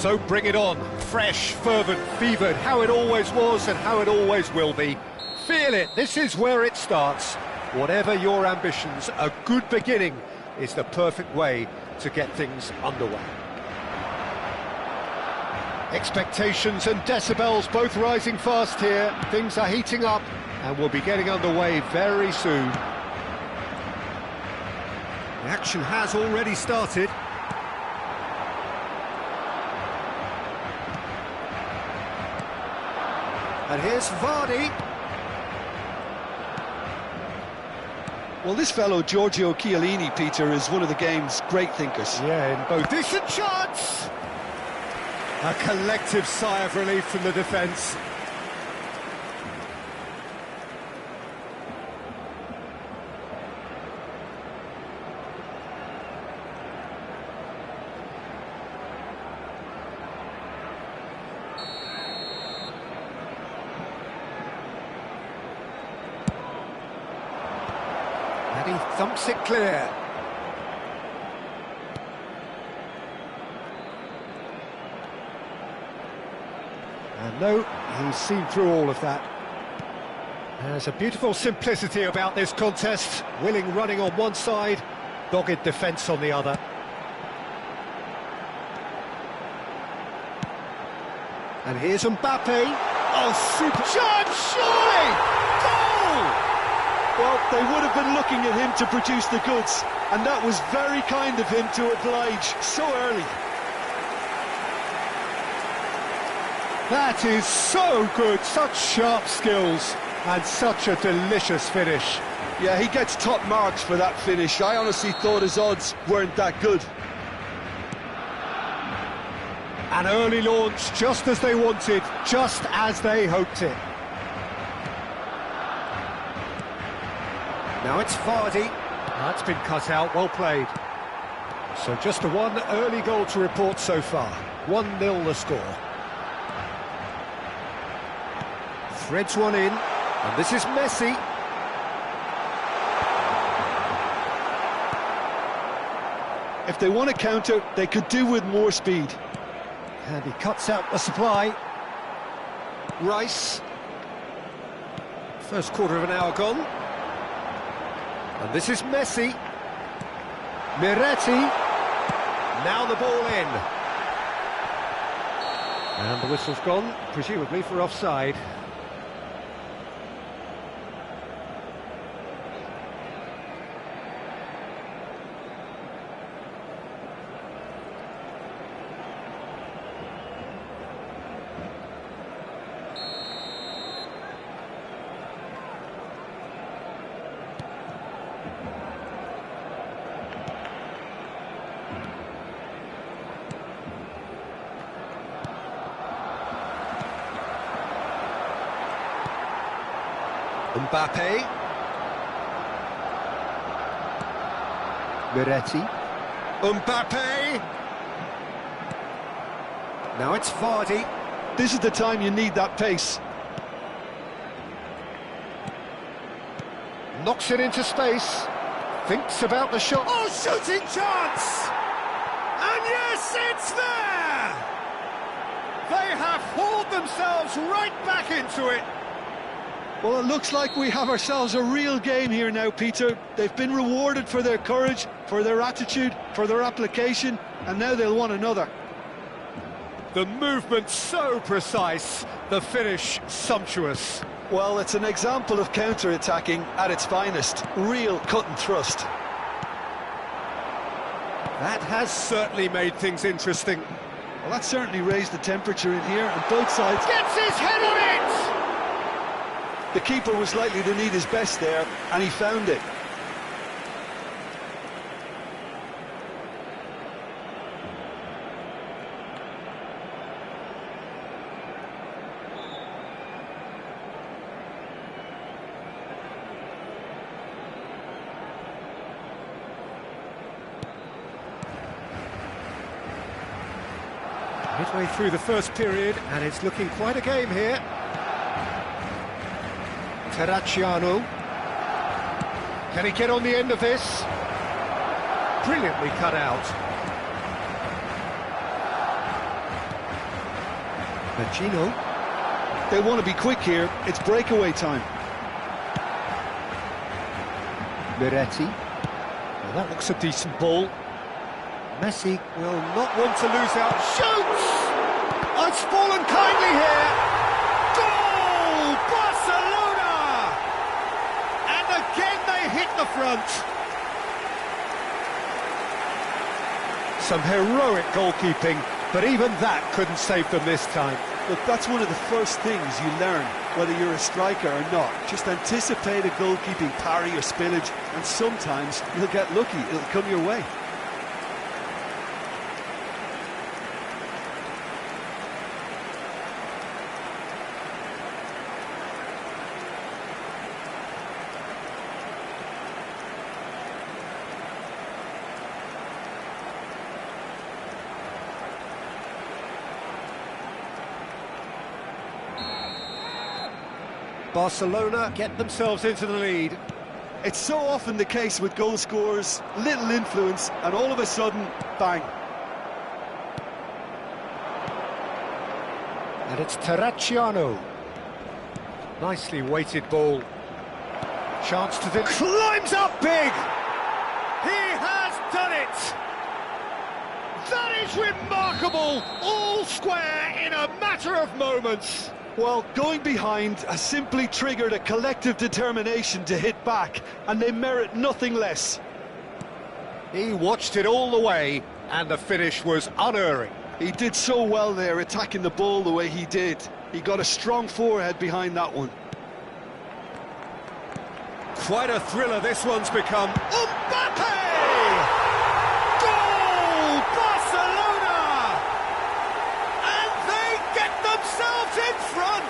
So bring it on, fresh, fervent, fevered, how it always was and how it always will be. Feel it, this is where it starts. Whatever your ambitions, a good beginning is the perfect way to get things underway. Expectations and decibels both rising fast here. Things are heating up and we'll be getting underway very soon. The action has already started. And here's Vardy. Well, this fellow, Giorgio Chiellini, Peter, is one of the game's great thinkers. Yeah, in both. Decent chance! A collective sigh of relief from the defence. And he thumps it clear. And no, he's seen through all of that. There's a beautiful simplicity about this contest. Willing running on one side, dogged defence on the other. And here's Mbappe. Oh, super chance, surely! Goal! Well, they would have been looking at him to produce the goods, and that was very kind of him to oblige so early. That is so good, such sharp skills, and such a delicious finish. Yeah, he gets top marks for that finish. I honestly thought his odds weren't that good. An early launch, just as they wanted, just as they hoped it. Now it's Vardy. That's been cut out, well played. So just the one early goal to report so far. 1-0 the score. Threads one in, and this is Messi. If they want to counter, they could do with more speed. And he cuts out the supply. Rice. First quarter of an hour gone. And this is Messi. Miretti. Now the ball in. And the whistle's gone, presumably for offside. Mbappe. Miretti. Mbappe. Now it's Vardy. This is the time you need that pace. Knocks it into space. Thinks about the shot. Oh, shooting chance! And yes, it's there! They have hauled themselves right back into it. Well, it looks like we have ourselves a real game here now, Peter. They've been rewarded for their courage, for their attitude, for their application, and now they'll want another. The movement so precise, the finish sumptuous. Well, it's an example of counter-attacking at its finest. Real cut and thrust. That has certainly made things interesting. Well, that certainly raised the temperature in here, and both sides... Gets his head on it! The keeper was likely to need his best there, and he found it. Midway through the first period, and it's looking quite a game here. Terracciano. Can he get on the end of this? Brilliantly cut out. Pacino. They want to be quick here. It's breakaway time. Miretti. Well, that looks a decent ball. Messi will not want to lose out. Shoots! Oh, it's fallen kindly here. Goal! Barcelona! And again they hit the front. Some heroic goalkeeping, but even that couldn't save them this time. Look, that's one of the first things you learn, whether you're a striker or not. Just anticipate a goalkeeping parry or spillage, and sometimes you'll get lucky. It'll come your way. Barcelona get themselves into the lead. It's so often the case with goal scorers, little influence, and all of a sudden, bang. And it's Terracciano. Nicely weighted ball. Chance to climbs up big! He has done it! That is remarkable! All square in a matter of moments. Well, going behind has simply triggered a collective determination to hit back, and they merit nothing less. He watched it all the way, and the finish was unerring. He did so well there, attacking the ball the way he did. He got a strong forehead behind that one. Quite a thriller this one's become. Mbappe! Goal! Barcelona! And they get themselves in front!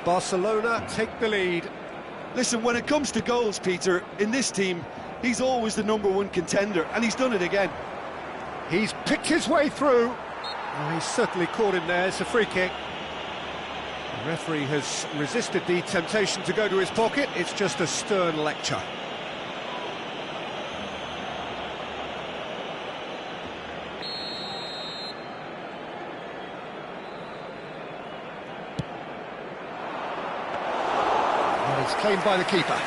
Barcelona take the lead. Listen, when it comes to goals, Peter, in this team, he's always the #1 contender, and he's done it again. He's picked his way through. Oh, he's certainly caught him there. It's a free kick. The referee has resisted the temptation to go to his pocket. It's just a stern lecture. And it's claimed by the keeper.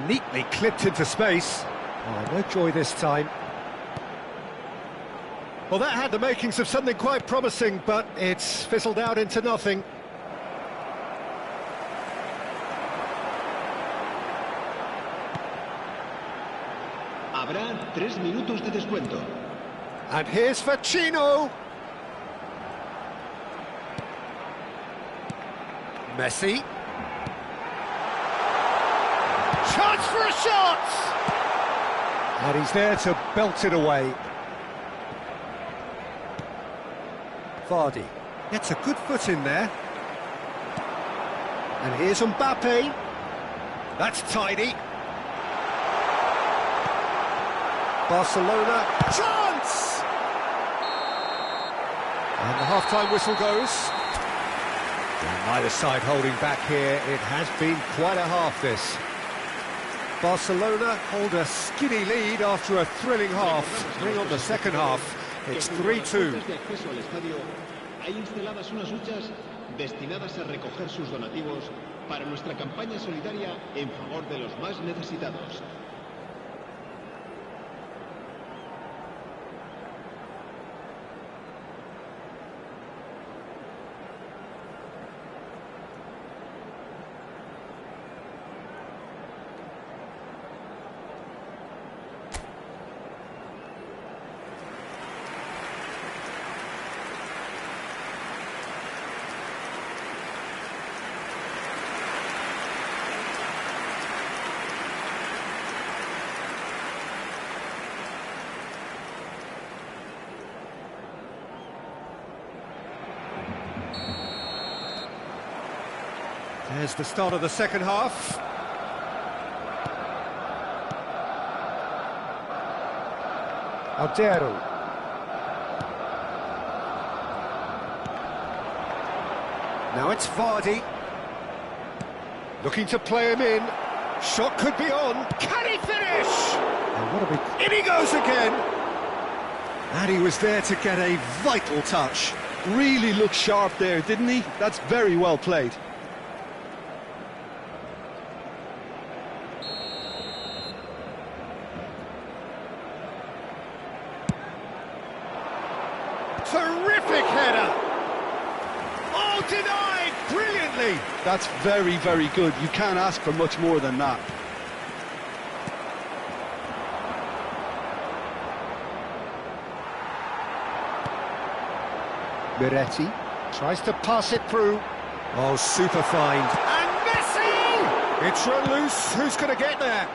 Neatly clipped into space. Oh, no joy this time. Well, that had the makings of something quite promising, but it's fizzled out into nothing. Habrá 3 minutos de descuento. And here's Pacino. Messi. Chance for a shot! And he's there to belt it away. Vardy gets a good foot in there. And here's Mbappe. That's tidy. Barcelona, chance! And the half-time whistle goes. And neither side holding back here. It has been quite a half, this. Barcelona hold a skinny lead after a thrilling half. Bring on the second half. It's 3-2. Hay instaladas unas huchas destinadas a recoger sus donativos para nuestra campaña solidaria en favor de los más necesitados. There's the start of the second half. Aldero. Now it's Vardy. Looking to play him in. Shot could be on. Can he finish? Oh, what a big... In he goes again! And he was there to get a vital touch. Really looked sharp there, didn't he? That's very well played. Terrific header! Oh, denied brilliantly! That's very, very good. You can't ask for much more than that. Miretti tries to pass it through. Oh, super find. And Messi! It's run loose. Who's going to get there?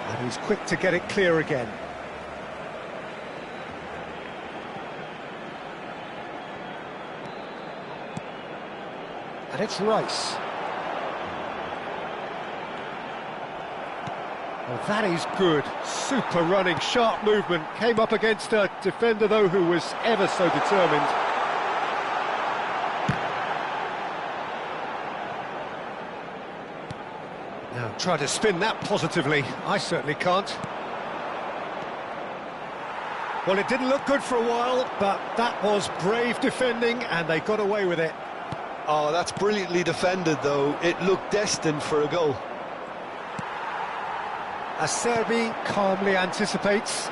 And he's quick to get it clear again. And it's Rice. Oh, that is good. Super running, sharp movement. Came up against a defender, though, who was ever so determined. Now, try to spin that positively. I certainly can't. Well, it didn't look good for a while, but that was brave defending, and they got away with it. Oh, that's brilliantly defended, though. It looked destined for a goal. Acerbi calmly anticipates.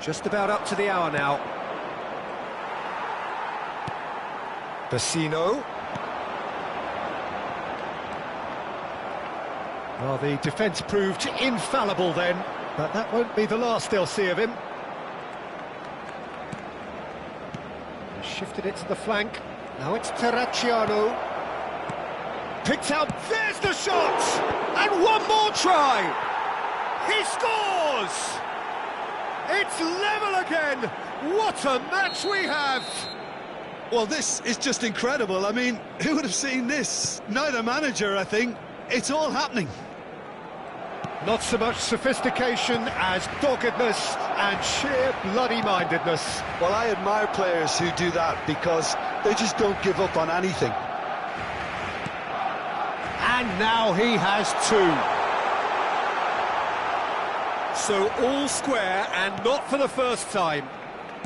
Just about up to the hour now. Bassino. Well, the defence proved infallible then, but that won't be the last they'll see of him. He shifted it to the flank. Now it's Terracciano. Picked out, there's the shot! And one more try! He scores! It's level again! What a match we have! Well, this is just incredible. I mean, who would have seen this? Neither manager, I think. It's all happening. Not so much sophistication as doggedness and sheer bloody-mindedness. Well, I admire players who do that because they just don't give up on anything. And now he has two. So all square and not for the first time.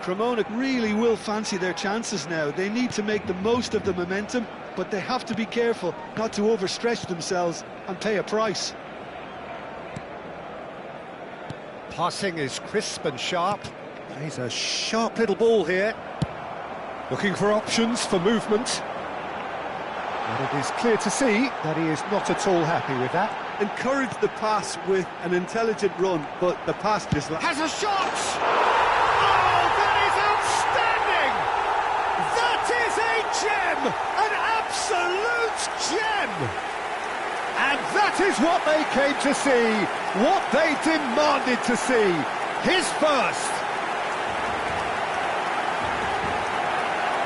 Cremona really will fancy their chances now. They need to make the most of the momentum, but they have to be careful not to overstretch themselves and pay a price. Passing is crisp and sharp. Plays a sharp little ball here. Looking for options for movement. And it is clear to see that he is not at all happy with that. Encourage the pass with an intelligent run, but the pass just... Has a shot! Oh, that is outstanding! That is a gem! An absolute gem! And that is what they came to see, what they demanded to see. His first.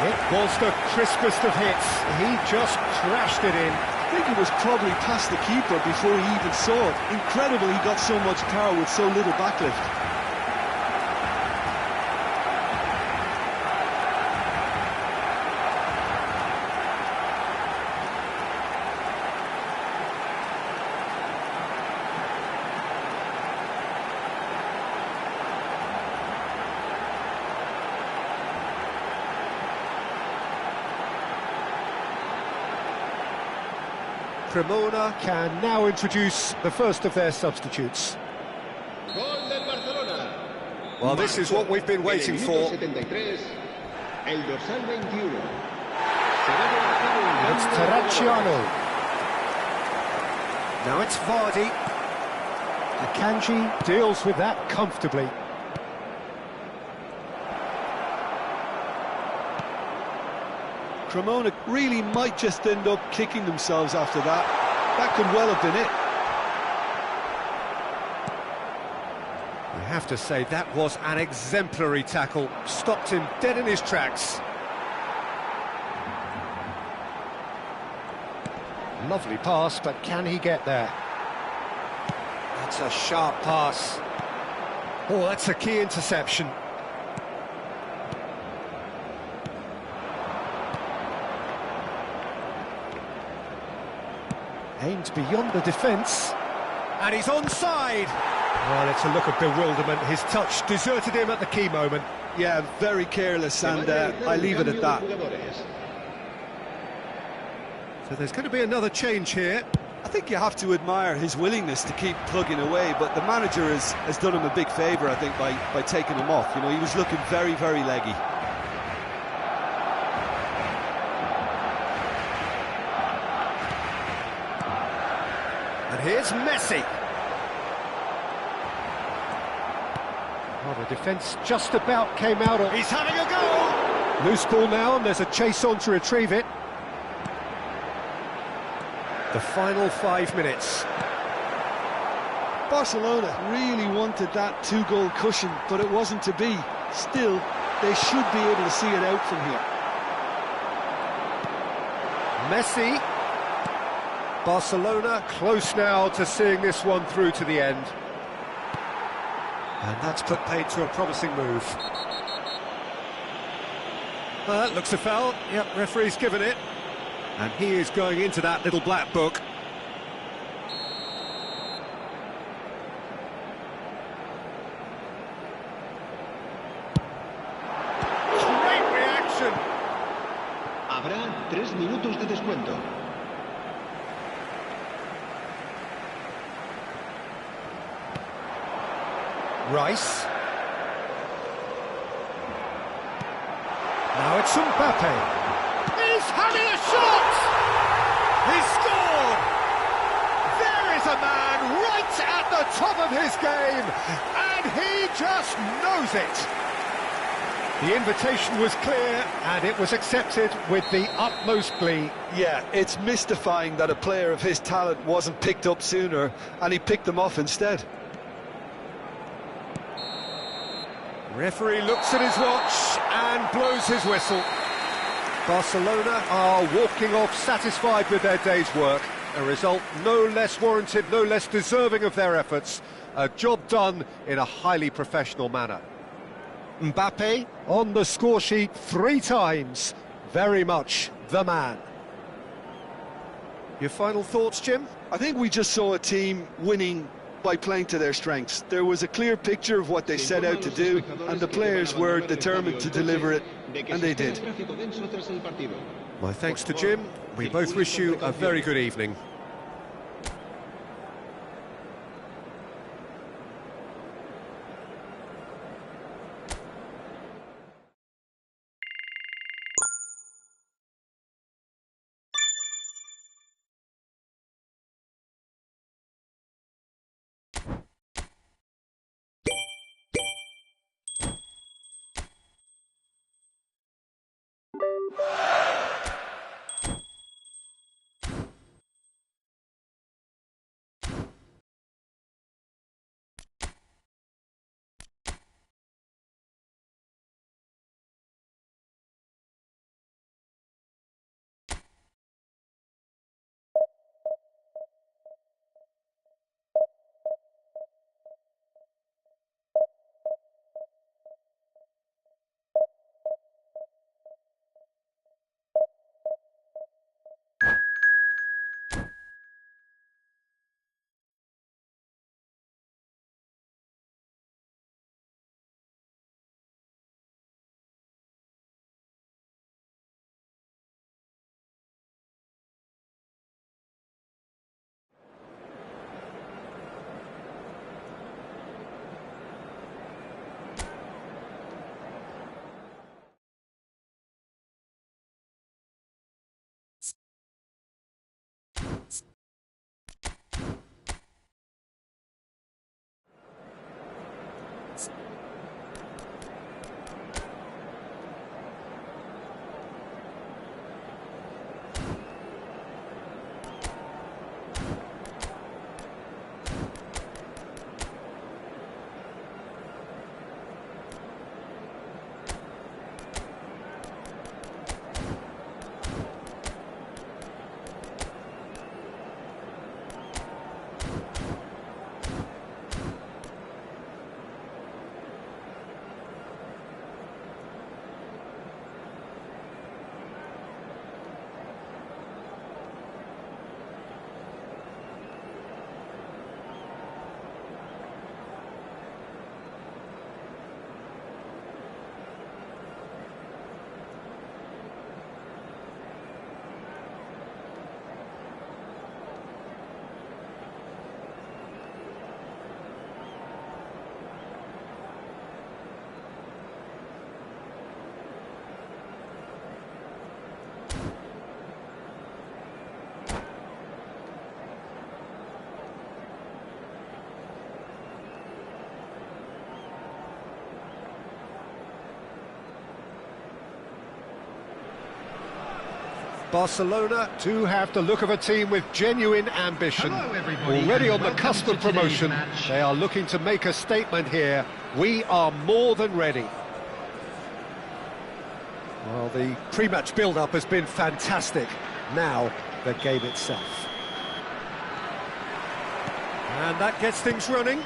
It was the crispest of hits. He just crashed it in. I think he was probably past the keeper before he even saw it. Incredible he got so much power with so little backlift. Cremona can now introduce the first of their substitutes. Well, this is what we've been waiting for. It's Terracciano. Now it's Vardy. Akanji deals with that comfortably. Cremona really might just end up kicking themselves after that. That could well have been it. You have to say that was an exemplary tackle. Stopped him dead in his tracks. Lovely pass, but can he get there? That's a sharp pass. Oh, that's a key interception. Aimed beyond the defence. And he's onside! Well, it's a look of bewilderment. His touch deserted him at the key moment. Yeah, very careless, and I leave it at that. So there's going to be another change here. I think you have to admire his willingness to keep plugging away, but the manager has done him a big favour, I think, by taking him off. You know, he was looking very, very leggy. And here's Messi. Well, the defence just about came out of... He's having a go! Loose ball now, and there's a chase on to retrieve it. The final 5 minutes. Barcelona really wanted that two-goal cushion, but it wasn't to be. Still, they should be able to see it out from here. Messi. Barcelona close now to seeing this one through to the end. And that's put paid to a promising move. Looks a foul. Yep, referee's given it. And he is going into that little black book. Great reaction! Habrá 3 minutos de descuento. Rice. Now it's Mbappe. He's having a shot! He scored! There is a man right at the top of his game, and he just knows it. The invitation was clear, and it was accepted with the utmost glee. Yeah, it's mystifying that a player of his talent wasn't picked up sooner, and he picked them off instead. Referee looks at his watch and blows his whistle. Barcelona are walking off satisfied with their day's work. A result no less warranted, no less deserving of their efforts. A job done in a highly professional manner. Mbappe on the score sheet 3 times. Very much the man. Your final thoughts, Jim? I think we just saw a team winning by playing to their strengths. There was a clear picture of what they set out to do, and the players were determined to deliver it, and they did. My thanks to Jim. We both wish you a very good evening. Barcelona do have the look of a team with genuine ambition. Already on the cusp of promotion, they are looking to make a statement here. We are more than ready. Well, the pre-match build-up has been fantastic. Now, the game itself. And that gets things running.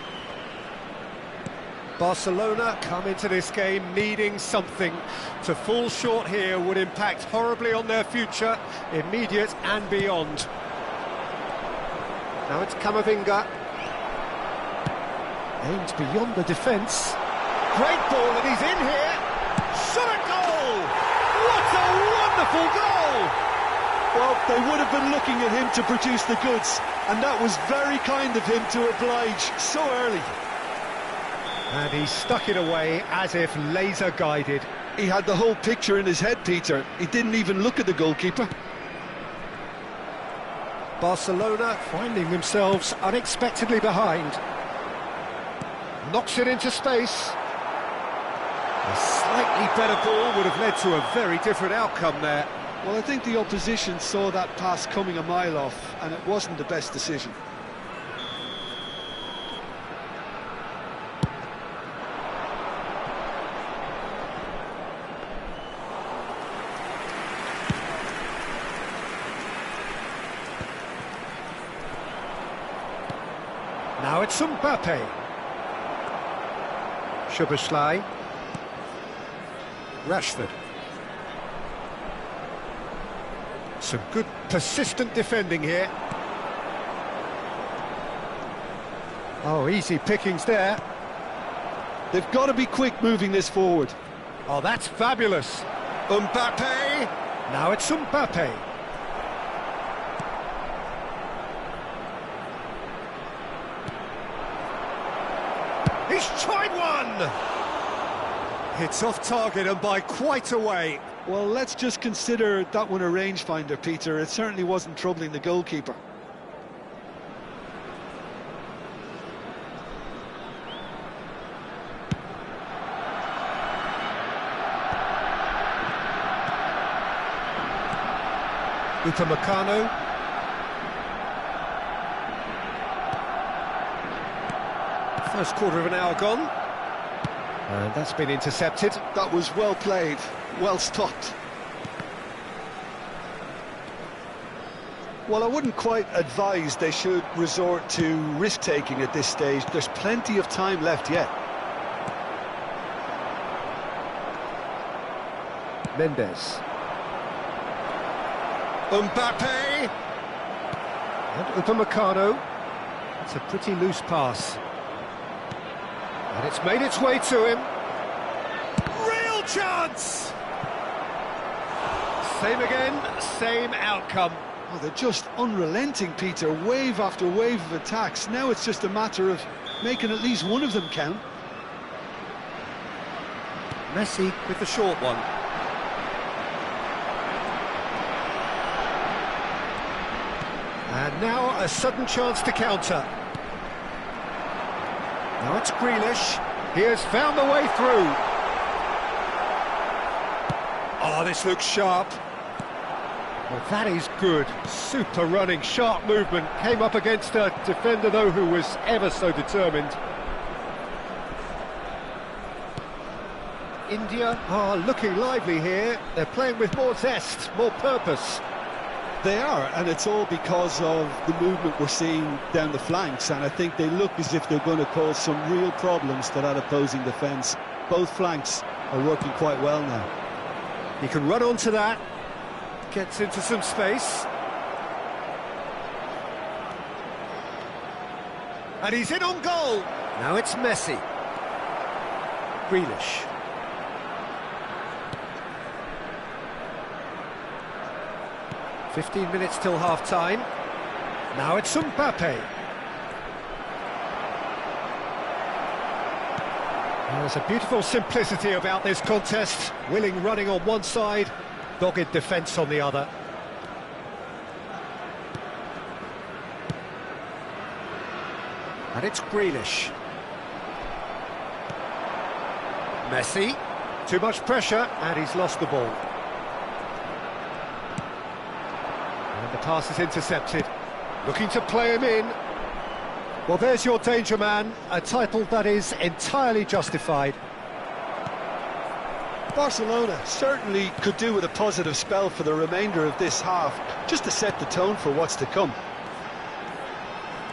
Barcelona come into this game needing something. To fall short here would impact horribly on their future, immediate and beyond. Now it's Camavinga. Aimed beyond the defence. Great ball, and he's in here. Shot a goal! What a wonderful goal! Well, they would have been looking at him to produce the goods, and that was very kind of him to oblige so early. And he stuck it away as if laser-guided. He had the whole picture in his head, Peter. He didn't even look at the goalkeeper. Barcelona finding themselves unexpectedly behind. Knocks it into space. A slightly better ball would have led to a very different outcome there. Well, I think the opposition saw that pass coming a mile off, and it wasn't the best decision. Now it's Mbappe. Szoboszlai. Rashford. Some good persistent defending here. Oh, easy pickings there. They've got to be quick moving this forward. Oh, that's fabulous. Mbappe. Now it's Mbappe. He's tried one! It's off target and by quite a way. Well, let's just consider that one a rangefinder, Peter. It certainly wasn't troubling the goalkeeper. Upamecano. First quarter of an hour gone. And that's been intercepted. That was well played, well stopped. Well, I wouldn't quite advise they should resort to risk-taking at this stage. There's plenty of time left yet. Mendes. Mbappe! And Upamecano. It's a pretty loose pass. And it's made its way to him. Real chance! Same again, same outcome. Oh, they're just unrelenting, Peter. Wave after wave of attacks. Now it's just a matter of making at least one of them count. Messi with the short one. And now a sudden chance to counter. Now it's Grealish. He has found the way through. Oh, this looks sharp. Well, that is good. Super running, sharp movement. Came up against a defender, though, who was ever so determined. India are looking lively here. They're playing with more zest, more purpose. They are, and it's all because of the movement we're seeing down the flanks, and I think they look as if they're going to cause some real problems to that opposing defence. Both flanks are working quite well now. He can run onto that, gets into some space. And he's in on goal. Now it's Messi. Grealish. "15 minutes till half-time. Now it's Mbappe. There's a beautiful simplicity about this contest. Willing running on one side, dogged defence on the other. And it's Grealish. Messi. Too much pressure, and he's lost the ball. pass is intercepted. Looking to play him in. Well, there's your danger man, a title that is entirely justified. Barcelona certainly could do with a positive spell for the remainder of this half, just to set the tone for what's to come.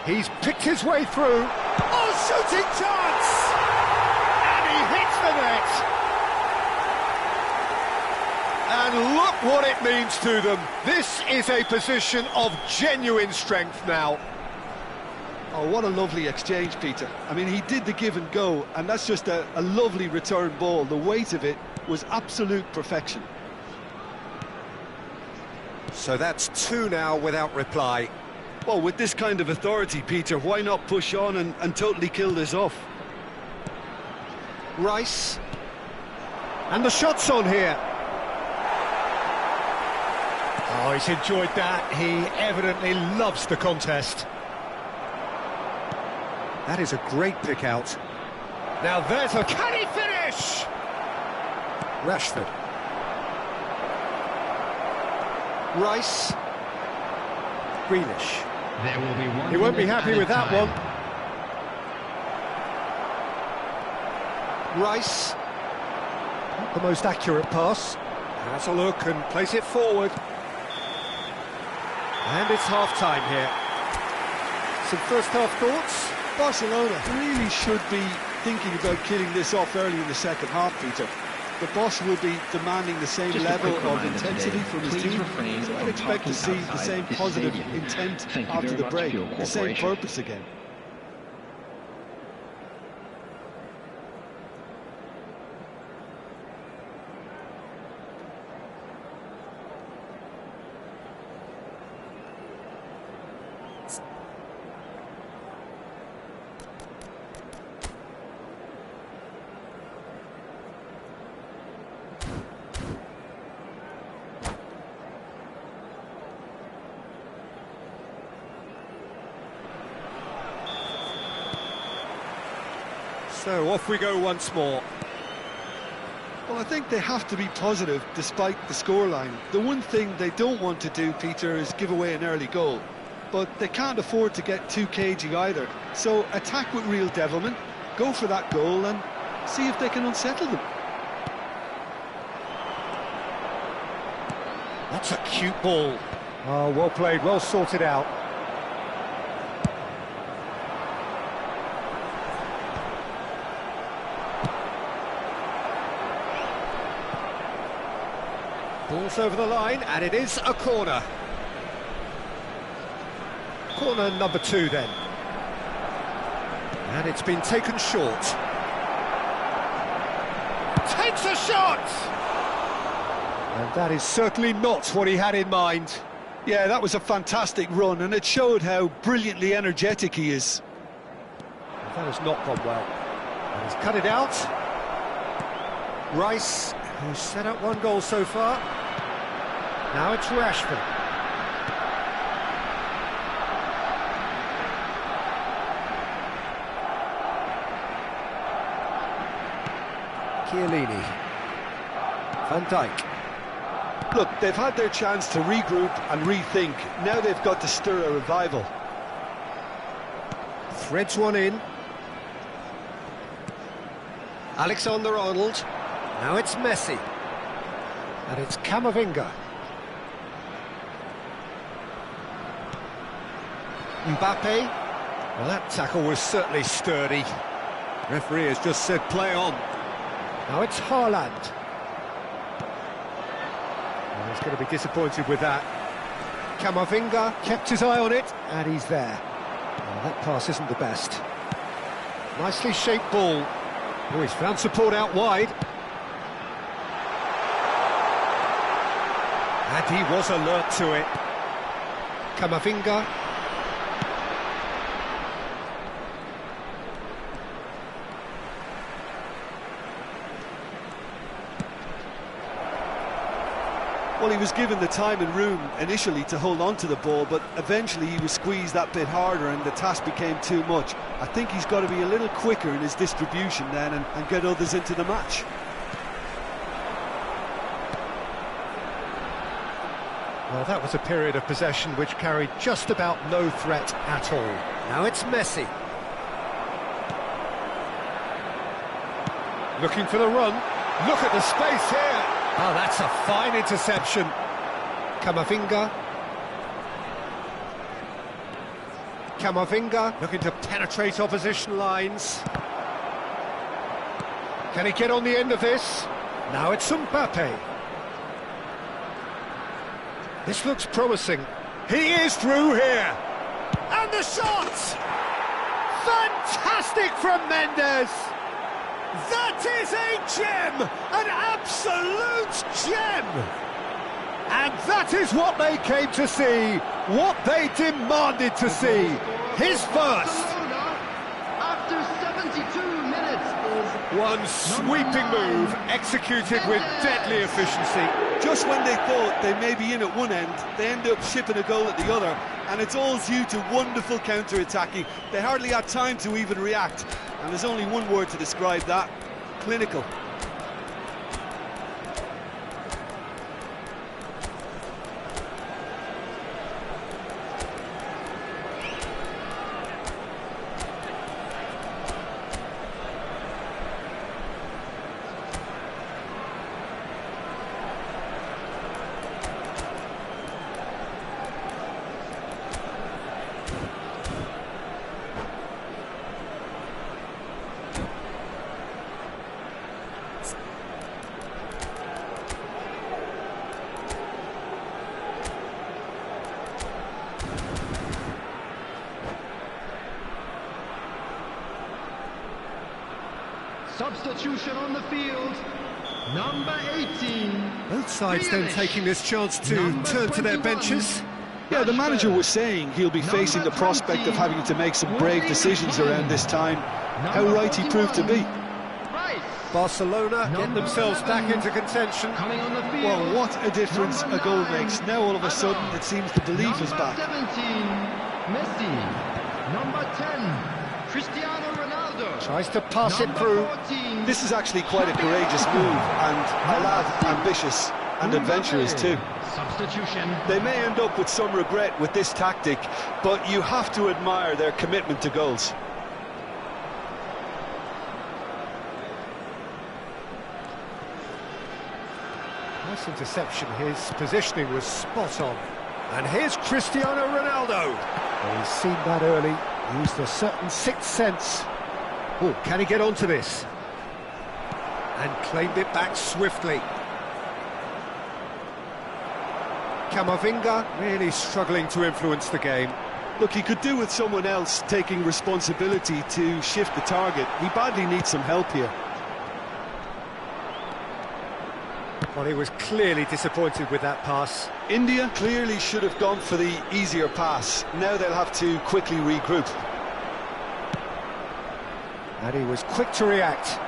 He's picked his way through. Oh, shooting chance! And he hits the net! And look what it means to them. This is a position of genuine strength now. Oh, what a lovely exchange, Peter. I mean, he did the give and go, and that's just a lovely return ball. The weight of it was absolute perfection. So that's two now without reply. Well, with this kind of authority, Peter, why not push on and totally kill this off? Rice. And the shot's on here. Oh, he's enjoyed that. He evidently loves the contest. That is a great pick out. Now there's a... Can he finish? Rashford. Rice. Grealish. There will be one. He won't be happy with that one. Rice. Not the most accurate pass. Has a look and plays it forward. And it's half-time here. Some first-half thoughts? Barcelona really should be thinking about killing this off early in the second half, Peter. The boss will be demanding the same level of intensity from his team, so I'd expect to see the same positive intent after the break, the same purpose again. So off we go once more. Well, I think they have to be positive despite the scoreline. The one thing they don't want to do, Peter, is give away an early goal. But they can't afford to get too cagey either. So attack with real devilment, go for that goal and see if they can unsettle them. That's a cute ball. Oh, well played, well sorted out. Ball's over the line, and it is a corner. Corner number 2 then. And it's been taken short. Takes a shot! And that is certainly not what he had in mind. Yeah, that was a fantastic run, and it showed how brilliantly energetic he is. That has not gone well. And he's cut it out. Rice, who's set up one goal so far. Now it's Rashford. Chiellini. Van Dijk. Look, they've had their chance to regroup and rethink. Now they've got to stir a revival. Threads one in. Alexander-Arnold. Now it's Messi. And it's Camavinga. Mbappe. Well, that tackle was certainly sturdy. Referee has just said play on. Now it's Haaland. Well, he's going to be disappointed with that. Camavinga kept his eye on it, and he's there. Well, that pass isn't the best. Nicely shaped ball. Oh, he's found support out wide. And he was alert to it. Camavinga. Well, he was given the time and room initially to hold on to the ball, but eventually he was squeezed that bit harder and the task became too much. I think he's got to be a little quicker in his distribution then and get others into the match. Well, that was a period of possession which carried just about no threat at all. Now it's Messi. Looking for the run. Look at the space here. Oh, that's a fine interception. Camavinga. Camavinga looking to penetrate opposition lines. Can he get on the end of this? Now it's Mbappe. This looks promising. He is through here. And the shot! Fantastic from Mendes! That is a gem! An absolute gem! And that is what they came to see, what they demanded to see. His first. After 72 minutes is one sweeping move, executed with deadly efficiency. Just when they thought they may be in at one end, they end up shipping a goal at the other, and it's all due to wonderful counter-attacking. They hardly had time to even react, and there's only one word to describe that: clinical. substitution on the field. Number 18. Both sides then taking this chance to turn to their benches. Yeah, the manager was saying he'll be facing the prospect of having to make some brave decisions around this time. How right he proved to be. Barcelona get themselves back into contention. Well, what a difference a goal makes. Now all of a sudden it seems the belief is back. 17, Messi. Number 10, Cristiano Ronaldo. Tries to pass it through. 14, This is actually quite a courageous move, and I'll add ambitious and adventurous too. substitution. They may end up with some regret with this tactic, but you have to admire their commitment to goals. Nice interception, his positioning was spot on. And here's Cristiano Ronaldo. Well, he's seen that early, used a certain sixth sense. Oh, can he get onto this? And claimed it back swiftly. Camavinga really struggling to influence the game. Look, he could do with someone else taking responsibility to shift the target. He badly needs some help here. Well, he was clearly disappointed with that pass. India clearly should have gone for the easier pass. Now they'll have to quickly regroup. And he was quick to react.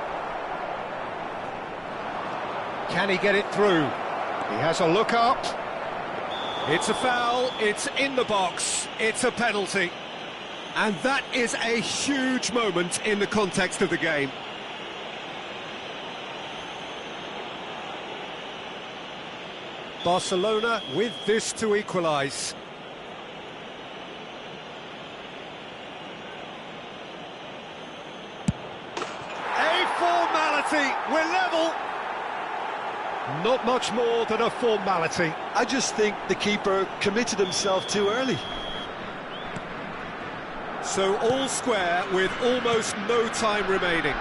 Can he get it through? He has a look up. It's a foul, it's in the box, it's a penalty. And that is a huge moment in the context of the game. Barcelona with this to equalise. A formality, we're level. Not much more than a formality. I just think the keeper committed himself too early. So all square with almost no time remaining.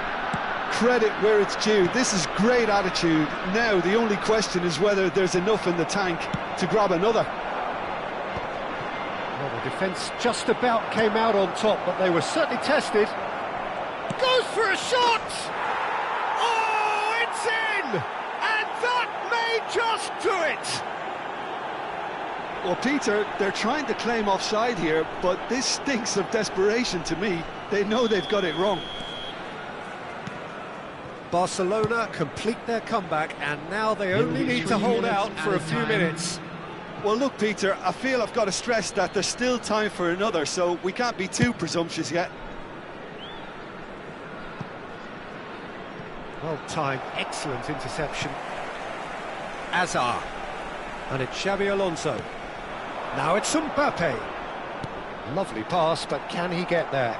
Credit where it's due. This is great attitude. Now the only question is whether there's enough in the tank to grab another. Well, the defence just about came out on top, but they were certainly tested. Goes for a shot! Oh, it's in! And that may just do it! Well, Peter, they're trying to claim offside here, but this stinks of desperation to me. They know they've got it wrong. Barcelona complete their comeback, and now they only need to hold out for a few minutes. Well, look, Peter, I feel I've got to stress that there's still time for another, so we can't be too presumptuous yet. Well timed, excellent interception. Azar. And it's Xabi Alonso. Now it's Mbappe. Lovely pass, but can he get there?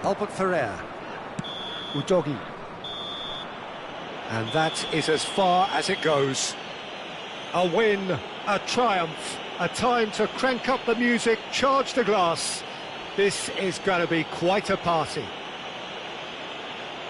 Albert Ferrer. Udogi. And that is as far as it goes. A win, a triumph, a time to crank up the music, charge the glass. This is going to be quite a party.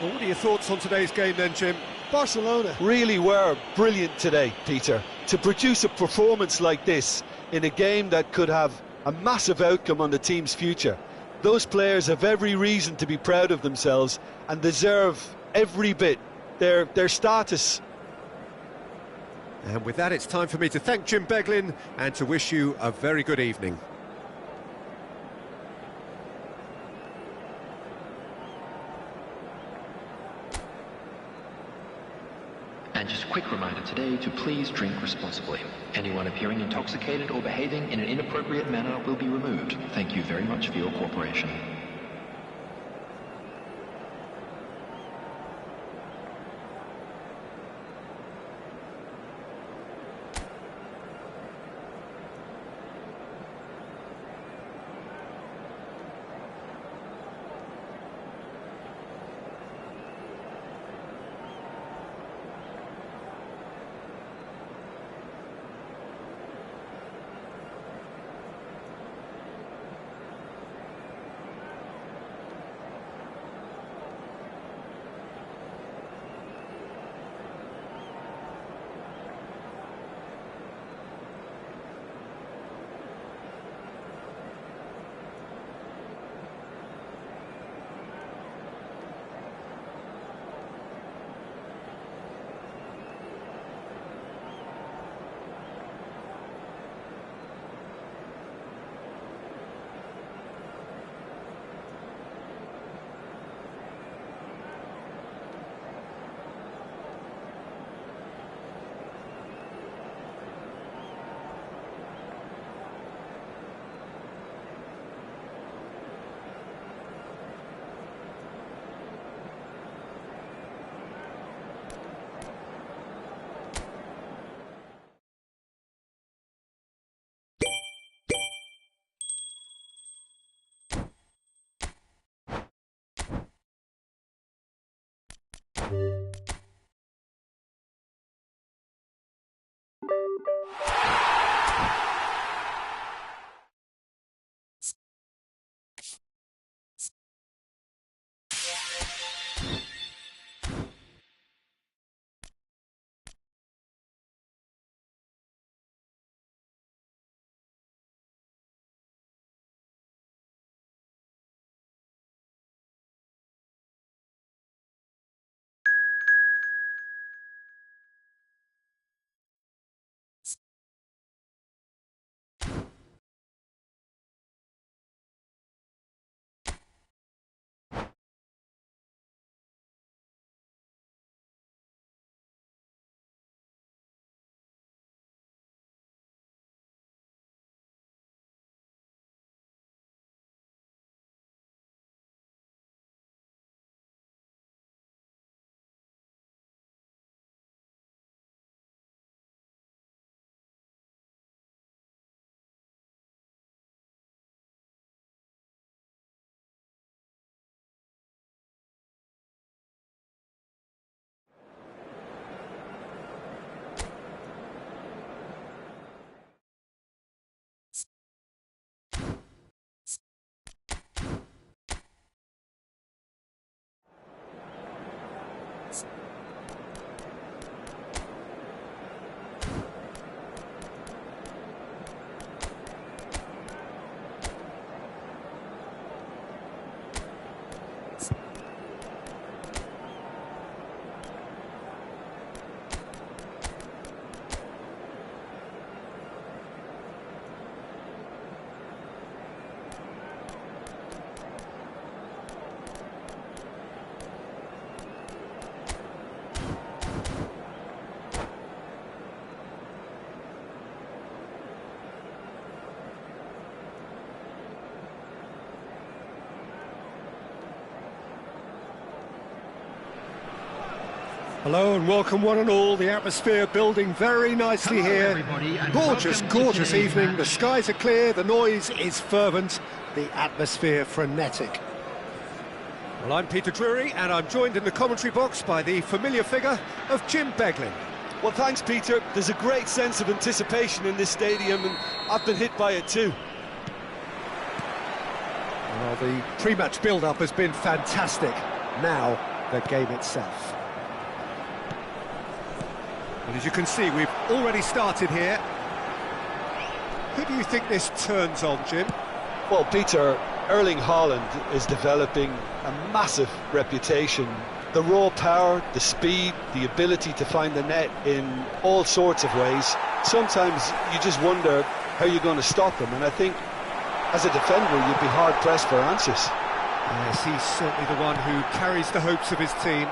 Well, what are your thoughts on today's game then, Jim? Barcelona really were brilliant today, Peter. To produce a performance like this in a game that could have a massive outcome on the team's future. Those players have every reason to be proud of themselves and deserve every bit their status. And with that, it's time for me to thank Jim Beglin and to wish you a very good evening. And just a quick reminder today to please drink responsibly. Anyone appearing intoxicated or behaving in an inappropriate manner will be removed. Thank you very much for your cooperation. Hello and welcome one and all. The atmosphere building very nicely here. Gorgeous, gorgeous evening. The skies are clear, the noise is fervent, the atmosphere frenetic. Well, I'm Peter Drury and I'm joined in the commentary box by the familiar figure of Jim Beglin. Well, thanks, Peter. There's a great sense of anticipation in this stadium, and I've been hit by it too. Well, the pre-match build-up has been fantastic. Now, the game itself. And as you can see, we've already started here. Who do you think this turns on, Jim? Well, Peter, Erling Haaland is developing a massive reputation. The raw power, the speed, the ability to find the net in all sorts of ways. Sometimes you just wonder how you're going to stop him, and I think as a defender you'd be hard-pressed for answers. Yes, he's certainly the one who carries the hopes of his team.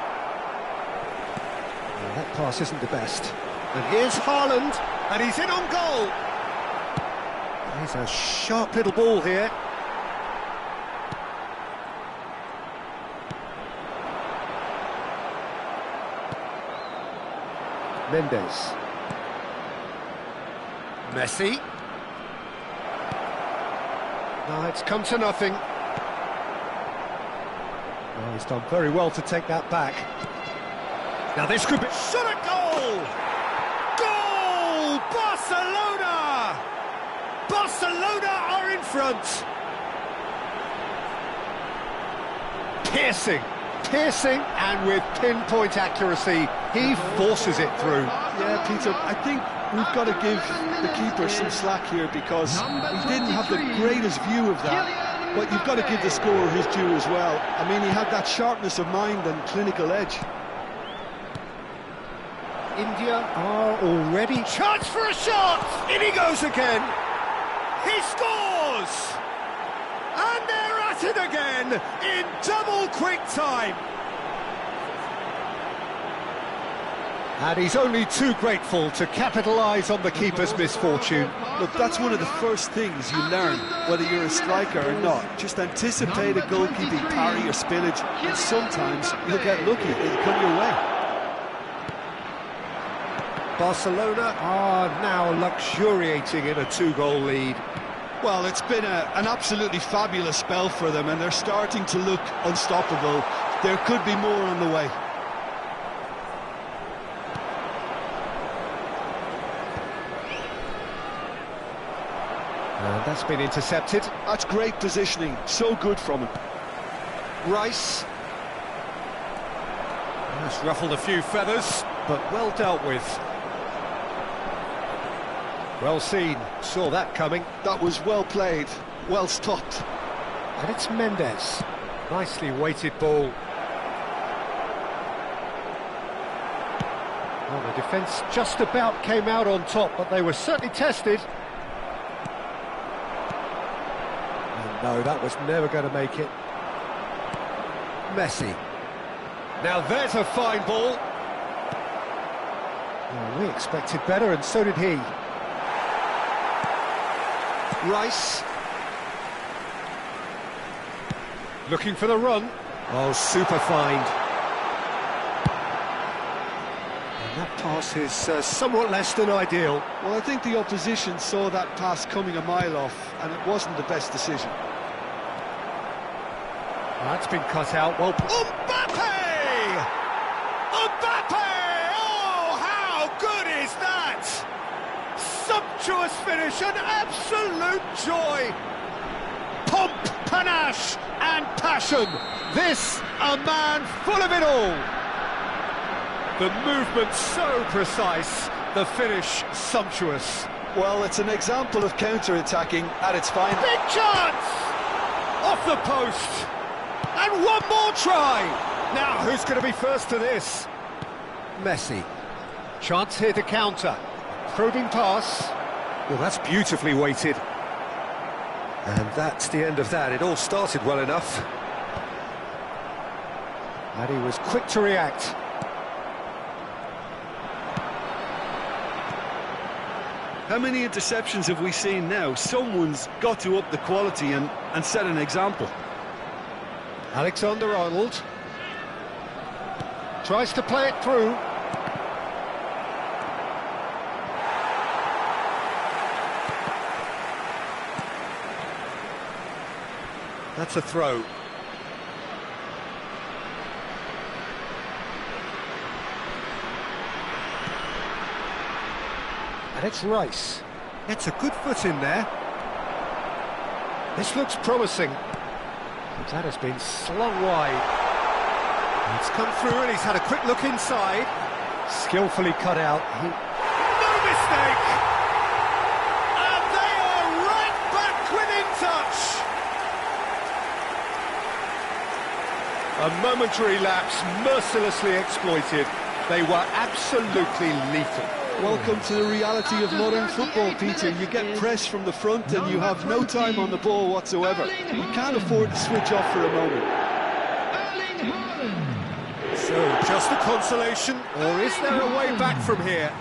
Well, that pass isn't the best. And here's Haaland, and he's in on goal. He's a sharp little ball here. Mendes. Messi. No, it's come to nothing. Oh, he's done very well to take that back. Now this could be... Shot at goal! Goal! Barcelona! Barcelona are in front! Piercing, and with pinpoint accuracy, he forces it through. Yeah, Peter, I think we've got to give the keeper some slack here because he didn't have the greatest view of that, but you've got to give the scorer his due as well. I mean, he had that sharpness of mind and clinical edge. India are already... Chance for a shot! In he goes again! He scores! And they're at it again in double quick time! And he's only too grateful to capitalise on the keeper's misfortune. Look, that's one of the first things you learn, whether you're a striker or not. Just anticipate a goalkeeping parry or spillage, and sometimes you'll get lucky, it'll come your way. Barcelona are now luxuriating in a two-goal lead. Well, it's been an absolutely fabulous spell for them, and they're starting to look unstoppable. There could be more on the way. And that's been intercepted. That's great positioning, so good from him. Rice. That's ruffled a few feathers, but well dealt with. Well seen, saw that coming. That was well played, well stopped. And it's Mendes. Nicely weighted ball. Well, the defence just about came out on top, but they were certainly tested. And no, that was never going to make it. Messi. Now there's a fine ball. Well, we expected better, and so did he. Rice. Looking for the run. Oh, super find. And that pass is somewhat less than ideal. Well, I think the opposition saw that pass coming a mile off, and it wasn't the best decision. That's been cut out. Well, Mbappe! Mbappe! Oh, how good is that? Sumptuous finish, an absolute joy. Pomp, panache and passion. This, a man full of it all. The movement so precise, the finish sumptuous. Well, it's an example of counter-attacking at its finest. Big chance! Off the post. And one more try. Now, who's going to be first to this? Messi. Chance here to counter. Probing pass. Well, that's beautifully weighted. And that's the end of that. It all started well enough. And he was quick to react. How many interceptions have we seen now? Someone's got to up the quality and set an example. Alexander-Arnold. Tries to play it through. That's a throw. And it's Rice. Gets a good foot in there. This looks promising. But that has been slung wide. It's come through and he's had a quick look inside. Skillfully cut out. No mistake! And they are right back within touch! A momentary lapse, mercilessly exploited. They were absolutely lethal. Welcome to the reality of modern football, Peter. You get press from the front and you have no time on the ball whatsoever. You can't afford to switch off for a moment. So, just a consolation, or is there a way back from here?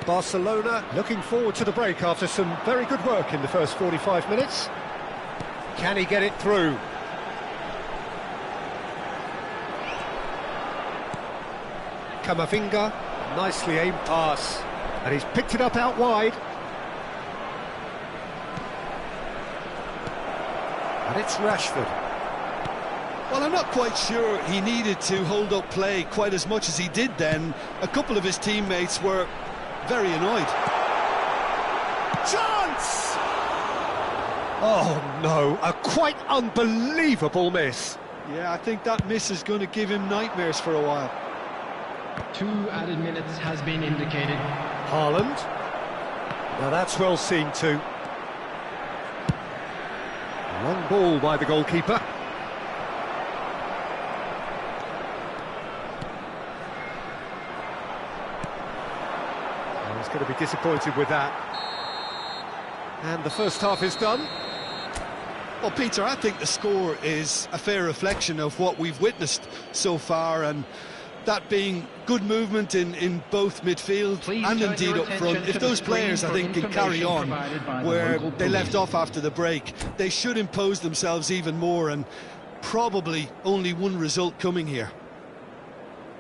Barcelona looking forward to the break after some very good work in the first 45 minutes. Can he get it through? Camavinga, nicely aimed pass, and he's picked it up out wide. And it's Rashford. Well, I'm not quite sure he needed to hold up play quite as much as he did then. A couple of his teammates were very annoyed. Chance! Oh no, a quite unbelievable miss. Yeah, I think that miss is going to give him nightmares for a while. 2 added minutes has been indicated. Haaland. Now that's well seen too. Long ball by the goalkeeper. Well, he's going to be disappointed with that. And the first half is done. Well, Peter, I think the score is a fair reflection of what we've witnessed so far, and that being good movement in both midfield and indeed up front. If those players, I think, can carry on where they left off after the break, they should impose themselves even more, and probably only one result coming here.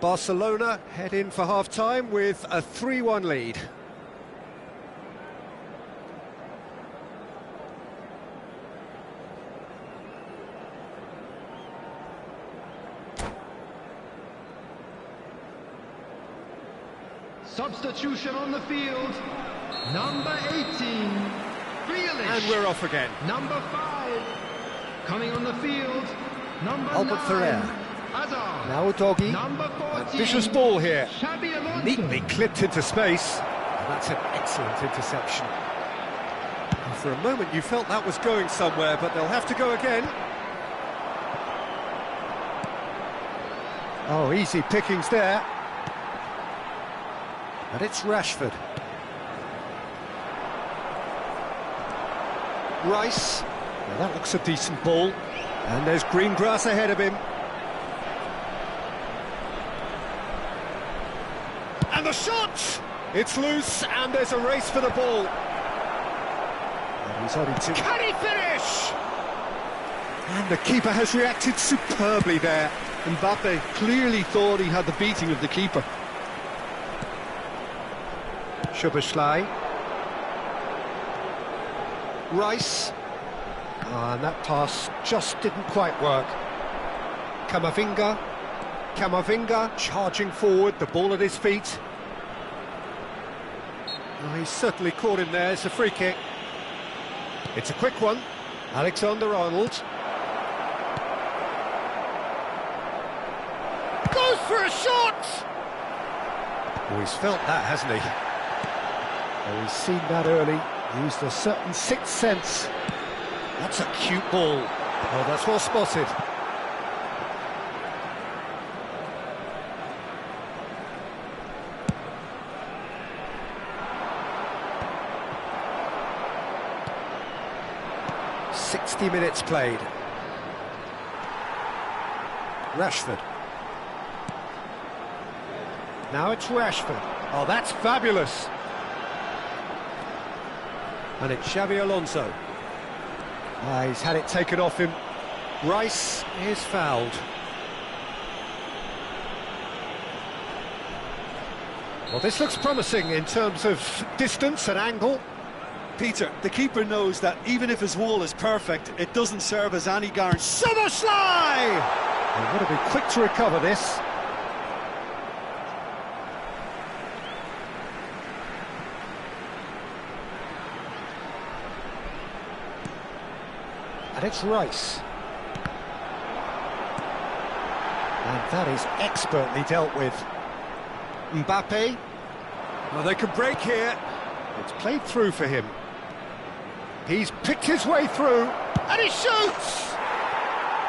Barcelona head in for half-time with a 3-1 lead. Substitution on the field. Number 18, Grealish. And we're off again. Number 5, coming on the field. Number Albert 9, Ferrer. Hazard. Now Doggy. Number 14, Vicious ball here. Xabi Alonso. Neatly clipped into space. And that's an excellent interception. And for a moment you felt that was going somewhere, but they'll have to go again. Oh, easy pickings there. And it's Rashford. Rice. Now that looks a decent ball. And there's green grass ahead of him. And the shot! It's loose, and there's a race for the ball. And he's only two. Can he finish? And the keeper has reacted superbly there. Mbappe clearly thought he had the beating of the keeper. Szoboszlai. Rice. And that pass just didn't quite work. Camavinga. Camavinga charging forward, the ball at his feet. Oh, he's certainly caught him there. It's a free kick. It's a quick one. Alexander-Arnold. Goes for a shot! Oh, he's felt that, hasn't he? Oh, he's seen that early. Used a certain sixth sense. That's a cute ball. Oh, that's well spotted. "60 minutes played. Rashford. Now it's Rashford. Oh, that's fabulous. And it's Xabi Alonso. He's had it taken off him. Rice is fouled. Well, this looks promising in terms of distance and angle. Peter, the keeper knows that even if his wall is perfect, it doesn't serve as any guarantee. Summerslide! They've got to be quick to recover this. And it's Rice. And that is expertly dealt with. Mbappe. Well, they could break here. It's played through for him. He's picked his way through, and he shoots!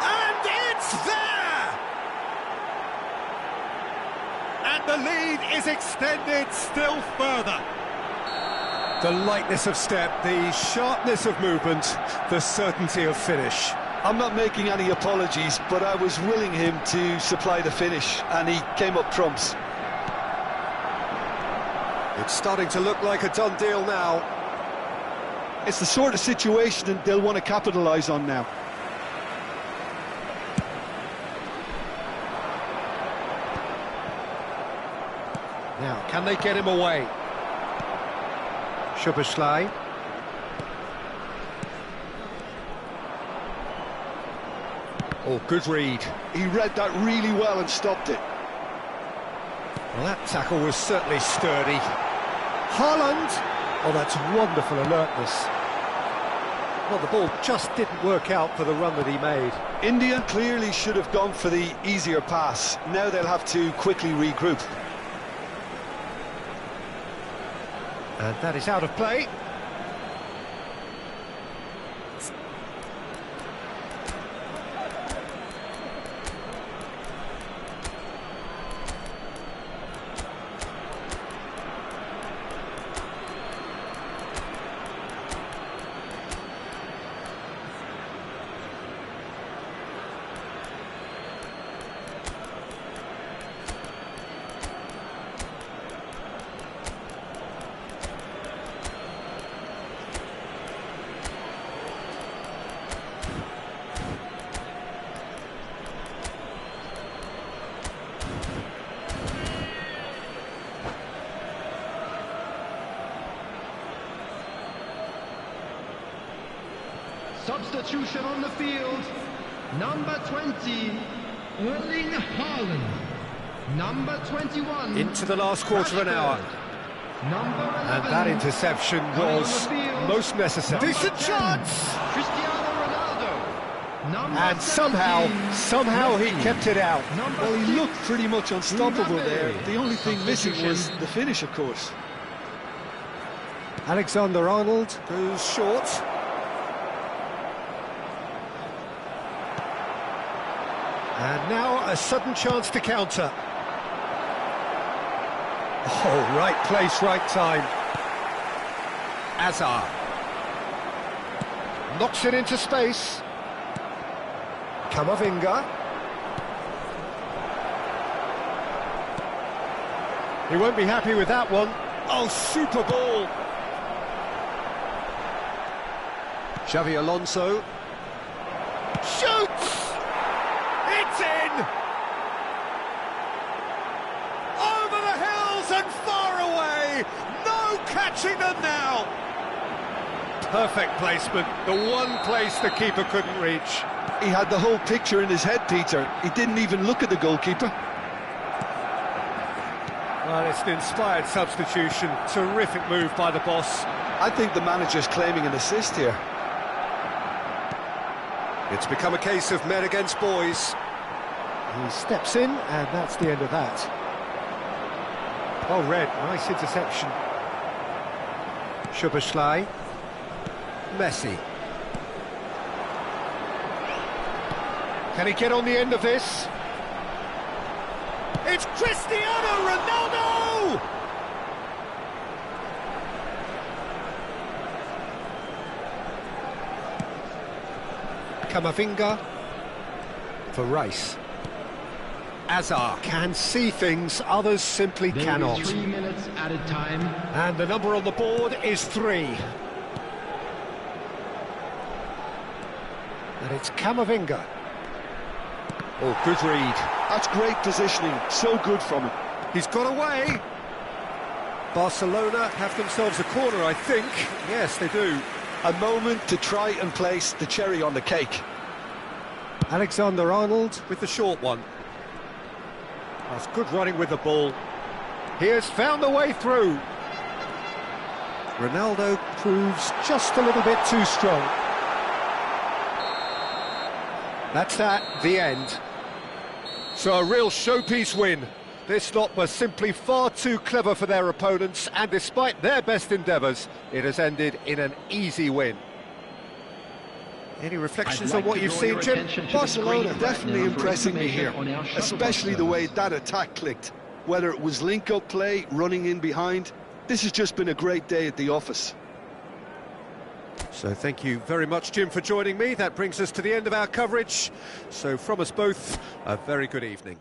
And it's there! And the lead is extended still further. The lightness of step, the sharpness of movement, the certainty of finish. I'm not making any apologies, but I was willing him to supply the finish, and he came up trumps. It's starting to look like a done deal now. It's the sort of situation that they'll want to capitalise on now. Now, can they get him away? Szoboszlai. Oh, good read. He read that really well and stopped it. Well, that tackle was certainly sturdy. Haaland! Oh, that's wonderful alertness. Well, the ball just didn't work out for the run that he made. India clearly should have gone for the easier pass. Now they'll have to quickly regroup. And that is out of play. Substitution on the field. Number 20, Erling Haaland. Number 21. Into the last quarter of an hour. Number 11. And that interception was most necessary. Decent chance! Cristiano Ronaldo. Number And 17, somehow he kept it out. Number Well, he 6, looked pretty much unstoppable Mbappe. there. The only thing missing was Substitution. the finish, of course. Alexander-Arnold goes short. And now a sudden chance to counter. Oh, right place, right time. Azar. Knocks it into space. Camavinga. He won't be happy with that one. Oh, super ball. Xavi Alonso. Shoots! It's in! Over the hills and far away! No catching them now! Perfect placement, the one place the keeper couldn't reach. He had the whole picture in his head, Peter. He didn't even look at the goalkeeper. Well, it's an inspired substitution. Terrific move by the boss. I think the manager's claiming an assist here. It's become a case of men against boys. He steps in, and that's the end of that. Oh, red, nice interception. Szoboszlai. Messi. Can he get on the end of this? It's Cristiano Ronaldo! Camavinga for Rice. Azar can see things others simply There cannot. is 3 minutes added time. And the number on the board is 3. And it's Camavinga. Oh, good read. That's great positioning, so good from him. He's got away. Barcelona have themselves a corner, I think. Yes, they do. A moment to try and place the cherry on the cake. Alexander-Arnold with the short one. That's good running with the ball. He has found the way through. Ronaldo proves just a little bit too strong. That's the end. So a real showpiece win. This lot was simply far too clever for their opponents, and despite their best endeavours, it has ended in an easy win. Any reflections on what you've seen, Jim? Barcelona definitely impressing me here, especially the way that attack clicked. Whether it was link-up play, running in behind, this has just been a great day at the office. So thank you very much, Jim, for joining me. That brings us to the end of our coverage. So from us both, a very good evening.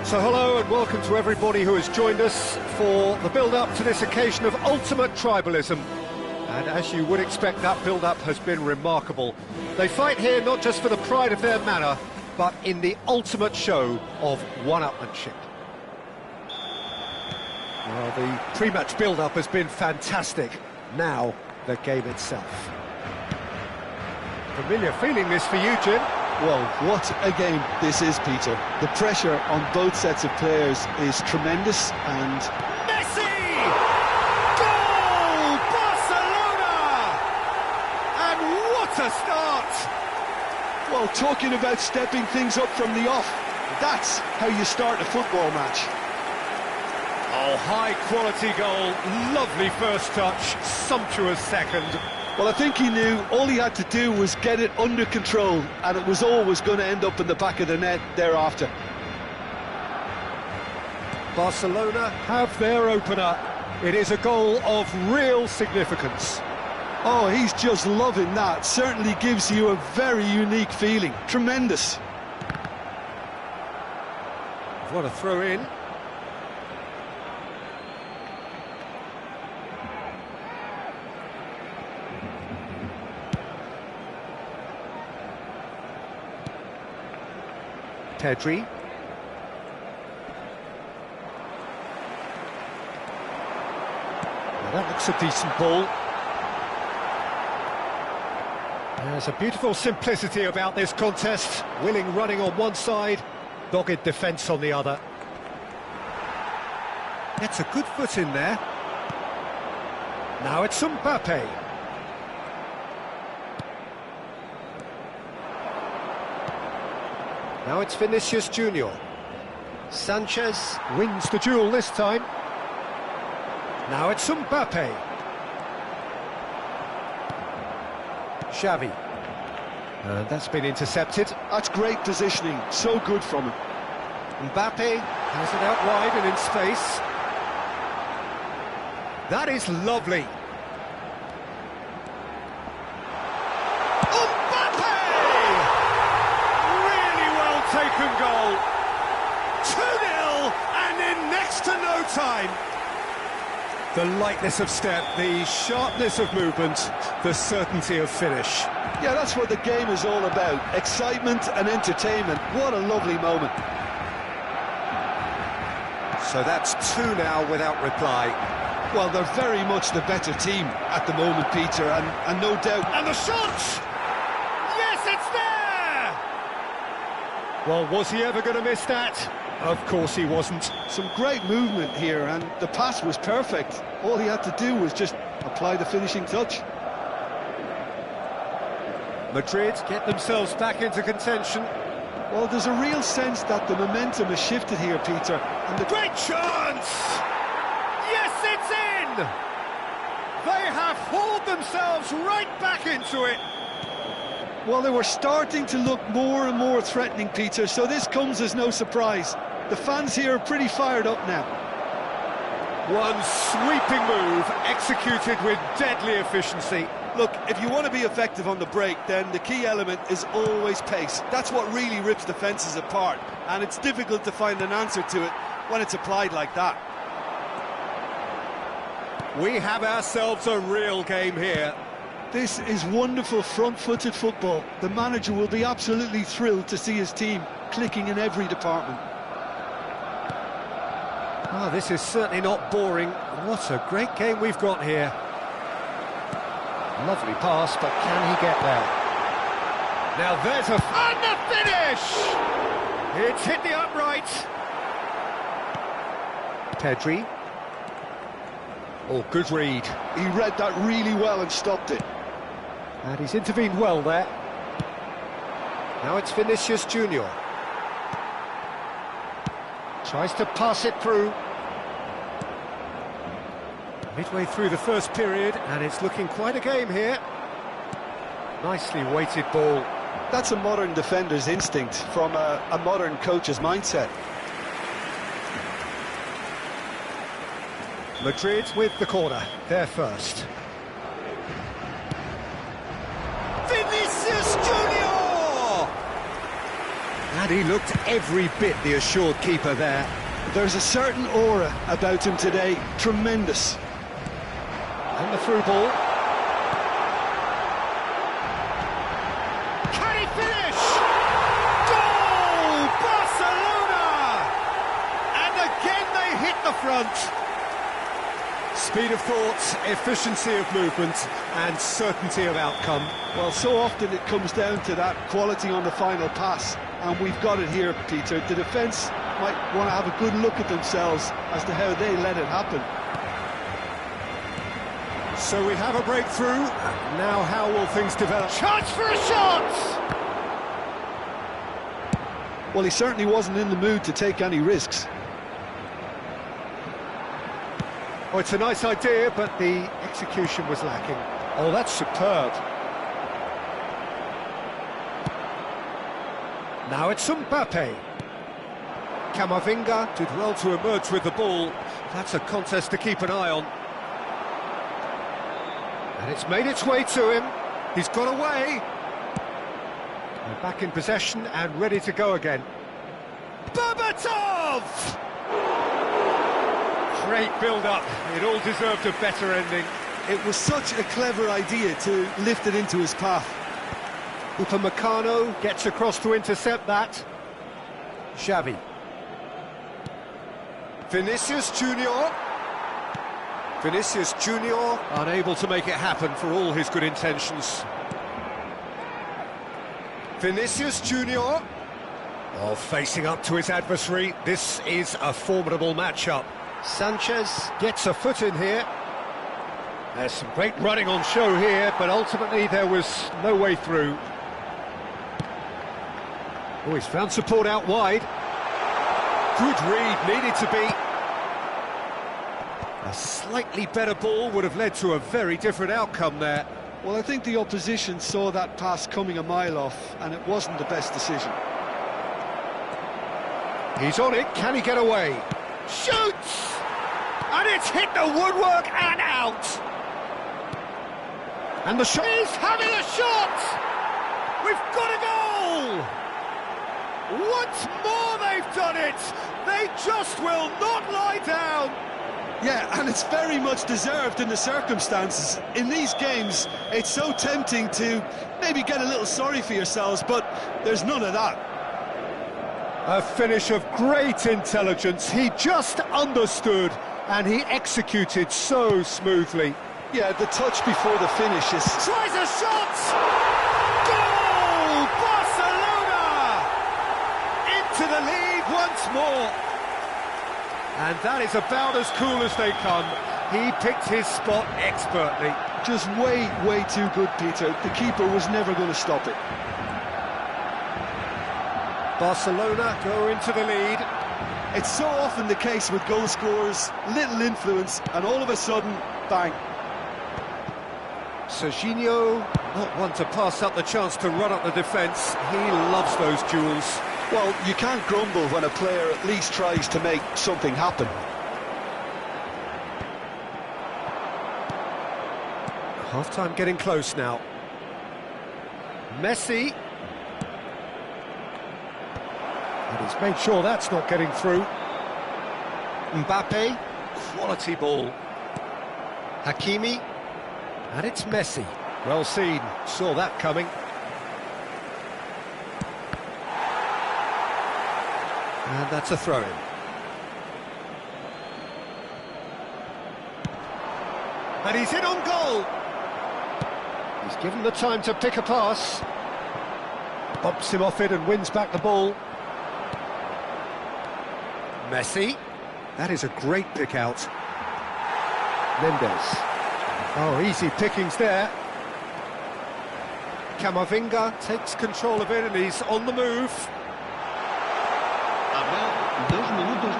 So hello and welcome to everybody who has joined us for the build-up to this occasion of ultimate tribalism. And as you would expect, that build-up has been remarkable. They fight here not just for the pride of their manor, but in the ultimate show of one-upmanship. Well, the pre-match build-up has been fantastic. Now, the game itself. Familiar feeling this for you, Jim? Well, what a game this is, Peter. The pressure on both sets of players is tremendous and... Messi! Goal! Barcelona! And what a start! Well, talking about stepping things up from the off, that's how you start a football match. Oh, high-quality goal, lovely first touch, sumptuous second. Well, I think he knew all he had to do was get it under control, and it was always going to end up in the back of the net thereafter. Barcelona have their opener. It is a goal of real significance. Oh, he's just loving that. Certainly gives you a very unique feeling. Tremendous. What a throw in. Pedri. Now that looks a decent ball. There's a beautiful simplicity about this contest. Willing running on one side, dogged defence on the other. Gets a good foot in there. Now it's Mbappe. Now it's Vinicius Junior. Sanchez wins the duel this time. Now it's Mbappe. Xavi. And that's been intercepted. That's great positioning, so good from him. Mbappe has it out wide and in space. That is lovely. Taken goal. 2-0 and in next to no time. The lightness of step, the sharpness of movement, the certainty of finish. Yeah, that's what the game is all about. Excitement and entertainment. What a lovely moment. So that's 2 now without reply. Well, they're very much the better team at the moment, Peter, and no doubt... And the shot! Yes, it's there! Well, was he ever going to miss that? Of course he wasn't. Some great movement here, and the pass was perfect. All he had to do was just apply the finishing touch. Madrid get themselves back into contention. Well, there's a real sense that the momentum has shifted here, Peter. And the great chance! Yes, it's in! They have hauled themselves right back into it. Well, they were starting to look more and more threatening, Peter, so this comes as no surprise. The fans here are pretty fired up now. One sweeping move, executed with deadly efficiency. Look, if you want to be effective on the break, then the key element is always pace. That's what really rips defences apart, and it's difficult to find an answer to it when it's applied like that. We have ourselves a real game here. This is wonderful front-footed football. The manager will be absolutely thrilled to see his team clicking in every department. Oh, this is certainly not boring. What a great game we've got here. Lovely pass, but can he get there? Now there's a... And the finish! It's hit the upright. Pedri. Oh, good read. He read that really well and stopped it. And he's intervened well there. Now it's Vinicius Junior. Tries to pass it through. Midway through the first period, and it's looking quite a game here. Nicely weighted ball. That's a modern defender's instinct from a modern coach's mindset. Madrid with the corner, they're first. Vinicius Junior! And he looked every bit the assured keeper there. There's a certain aura about him today, tremendous. And the through ball. Can he finish? Goal! Barcelona! And again they hit the front. Speed of thought, efficiency of movement, and certainty of outcome. Well, so often it comes down to that quality on the final pass, and we've got it here, Peter. The defence might want to have a good look at themselves as to how they let it happen. So we have a breakthrough. Now how will things develop? Chance for a shot! Well, he certainly wasn't in the mood to take any risks. Oh, it's a nice idea, but the execution was lacking. Oh, that's superb. Now it's Mbappe. Camavinga did well to emerge with the ball. That's a contest to keep an eye on. And it's made its way to him. He's got away. They're back in possession and ready to go again. Berbatov! Great build-up. It all deserved a better ending. It was such a clever idea to lift it into his path. Upamecano gets across to intercept that. Xavi. Vinicius Junior. Vinicius Junior unable to make it happen for all his good intentions. Vinicius Junior. Oh, facing up to his adversary. This is a formidable matchup. Sanchez gets a foot in here. There's some great running on show here, but ultimately there was no way through. Oh, he's found support out wide. Good read, needed to be. A slightly better ball would have led to a very different outcome there. Well, I think the opposition saw that pass coming a mile off, and it wasn't the best decision. He's on it, can he get away? Shoots! And it's hit the woodwork and out! And the shot is having a shot! We've got a goal! Once more they've done it! They just will not lie down! Yeah, and it's very much deserved in the circumstances. In these games, it's so tempting to maybe get a little sorry for yourselves, but there's none of that. A finish of great intelligence. He just understood and he executed so smoothly. Yeah, the touch before the finish is... Tries a shot! Goal! Barcelona! Into the lead once more. And that is about as cool as they come. He picked his spot expertly. Just way too good, Peter. The keeper was never going to stop it. Barcelona go into the lead. It's so often the case with goal scorers, little influence, and all of a sudden, bang. Serginho, not one to pass up the chance to run up the defence. He loves those duels. Well, you can't grumble when a player at least tries to make something happen. Half-time getting close now. Messi. And he's made sure that's not getting through. Mbappe, quality ball. Hakimi, and it's Messi. Well seen, saw that coming. And that's a throw-in. And he's in on goal. He's given the time to pick a pass. Bumps him off it and wins back the ball. Messi. That is a great pick out. Mendes. Oh, easy pickings there. Camavinga takes control of it and he's on the move.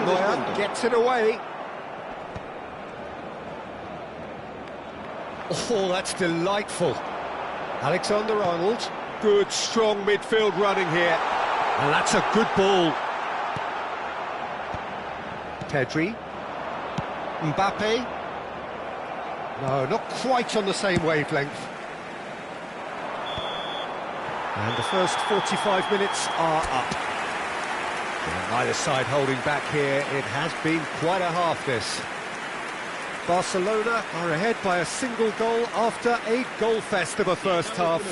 Neuer gets it away. Oh, that's delightful. Alexander-Arnold. Good, strong midfield running here. And that's a good ball. Pedri. Mbappe. No, not quite on the same wavelength. And the first 45 minutes are up. Neither side holding back here. It has been quite a half, this. Barcelona are ahead by a single goal after a goal fest of a first half.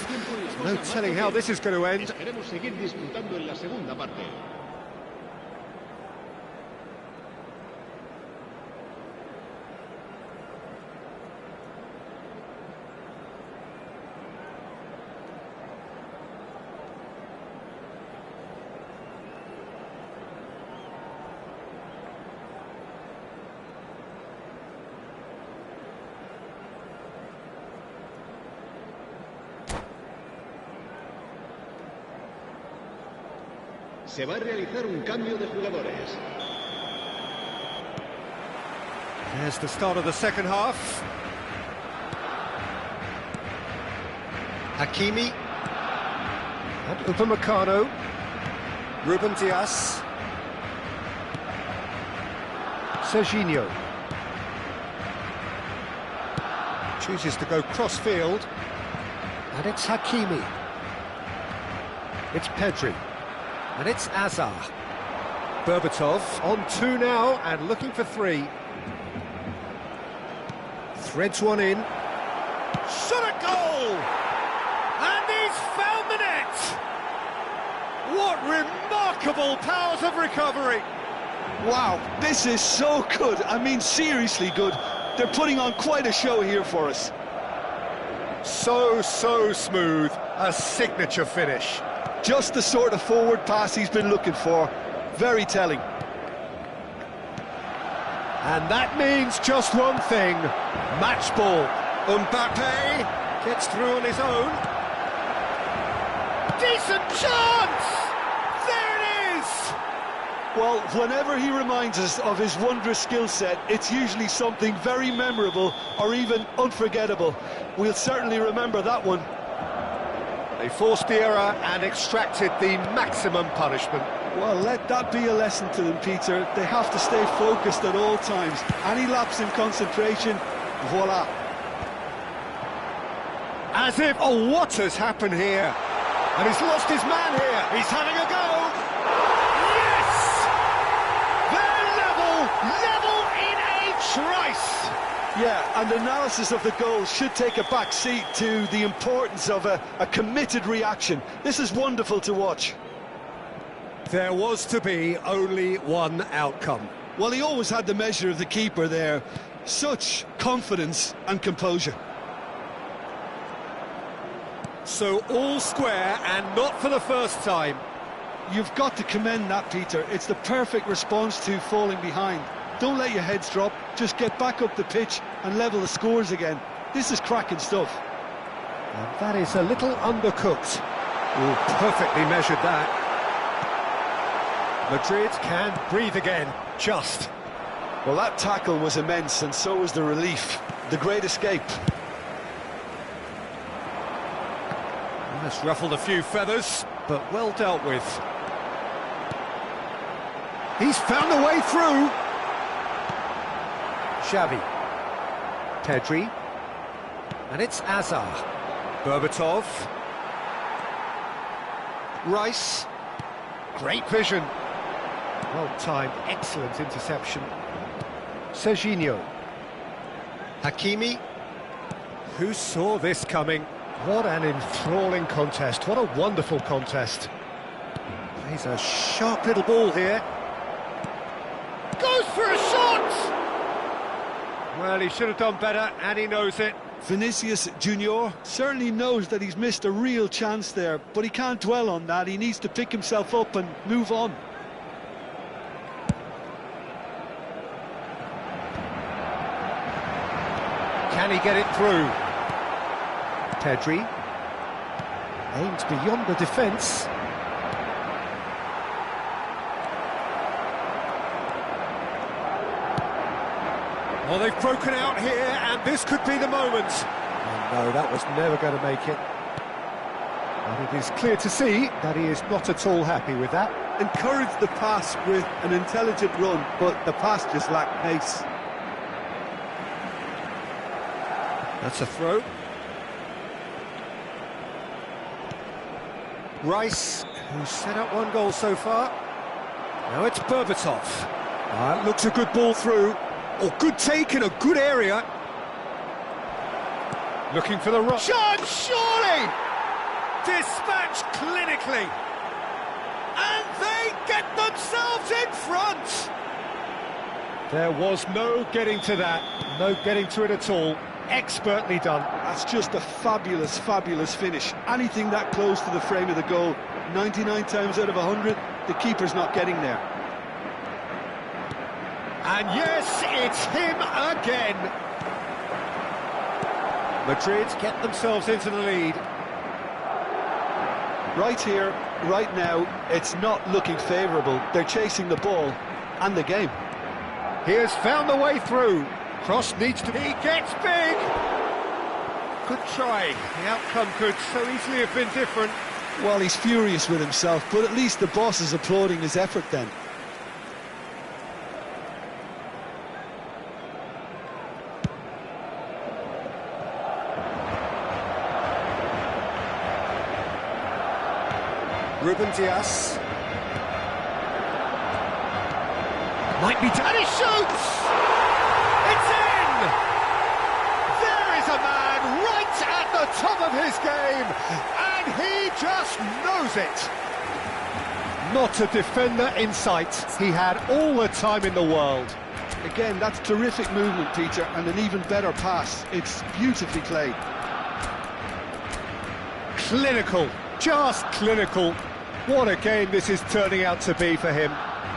No telling how this is going to end. Esperemos seguir disfrutando en la segunda parte. Se va a realizar un cambio de jugadores. There's the start of the second half. Hakimi. And Upamecano. Ruben Dias. Serginho. Chooses to go cross-field. And it's Hakimi. It's Pedri. And it's Azar. Berbatov on 2 now and looking for 3. Threads one in. Shot a goal! And he's found the net! What remarkable powers of recovery! Wow, this is so good. I mean, seriously good. They're putting on quite a show here for us. So smooth. A signature finish. Just the sort of forward pass he's been looking for. Very telling. And that means just one thing. Match ball. Mbappe gets through on his own. Decent chance! There it is! Well, whenever he reminds us of his wondrous skill set, it's usually something very memorable or even unforgettable. We'll certainly remember that one. They forced the error and extracted the maximum punishment. Well, let that be a lesson to them, Peter. They have to stay focused at all times. Any lapse in concentration, voila. As if, oh, what has happened here? And he's lost his man here. He's having a go. Yes! They're level in a trice. Yeah, and analysis of the goal should take a back seat to the importance of a committed reaction. This is wonderful to watch. There was to be only one outcome. Well, he always had the measure of the keeper there. Such confidence and composure. So all square and not for the first time. You've got to commend that, Peter. It's the perfect response to falling behind. Don't let your heads drop, just get back up the pitch and level the scores again. This is cracking stuff. And that is a little undercooked. Oh, perfectly measured that. Madrid can breathe again, just. Well, that tackle was immense, and so was the relief. The great escape. That's ruffled a few feathers, but well dealt with. He's found a way through. Xavi. Pedri. And it's Azar. Berbatov. Rice. Great vision. Well-timed, excellent interception. Serginho. Hakimi. Who saw this coming? What an enthralling contest. What a wonderful contest. Plays a sharp little ball here. Goes for a shot! Well, he should have done better, and he knows it. Vinicius Junior certainly knows that he's missed a real chance there, but he can't dwell on that. He needs to pick himself up and move on. Can he get it through? Pedri aims beyond the defence. Well, they've broken out here, and this could be the moment. Oh, no, that was never going to make it. And it is clear to see that he is not at all happy with that. Encouraged the pass with an intelligent run, but the pass just lacked pace. That's a throw. Rice, who's set up one goal so far. Now it's Berbatov. Looks a good ball through. Oh, good take in a good area. Looking for the right shot, surely! Dispatched clinically. And they get themselves in front! There was no getting to that, no getting to it at all. Expertly done. That's just a fabulous, fabulous finish. Anything that close to the frame of the goal, 99 times out of 100, the keeper's not getting there. And yes, it's him again. Madrid get themselves into the lead. Right here, right now, it's not looking favourable. They're chasing the ball and the game. He has found the way through. Cross needs to... He gets big! Good try. The outcome could so easily have been different. Well, he's furious with himself, but at least the boss is applauding his effort then. Ruben Diaz. Might be... And he shoots! It's in! There is a man right at the top of his game, and he just knows it. Not a defender in sight. He had all the time in the world. Again, that's terrific movement, Peter, and an even better pass. It's beautifully played. Clinical, just clinical. What a game this is turning out to be for him.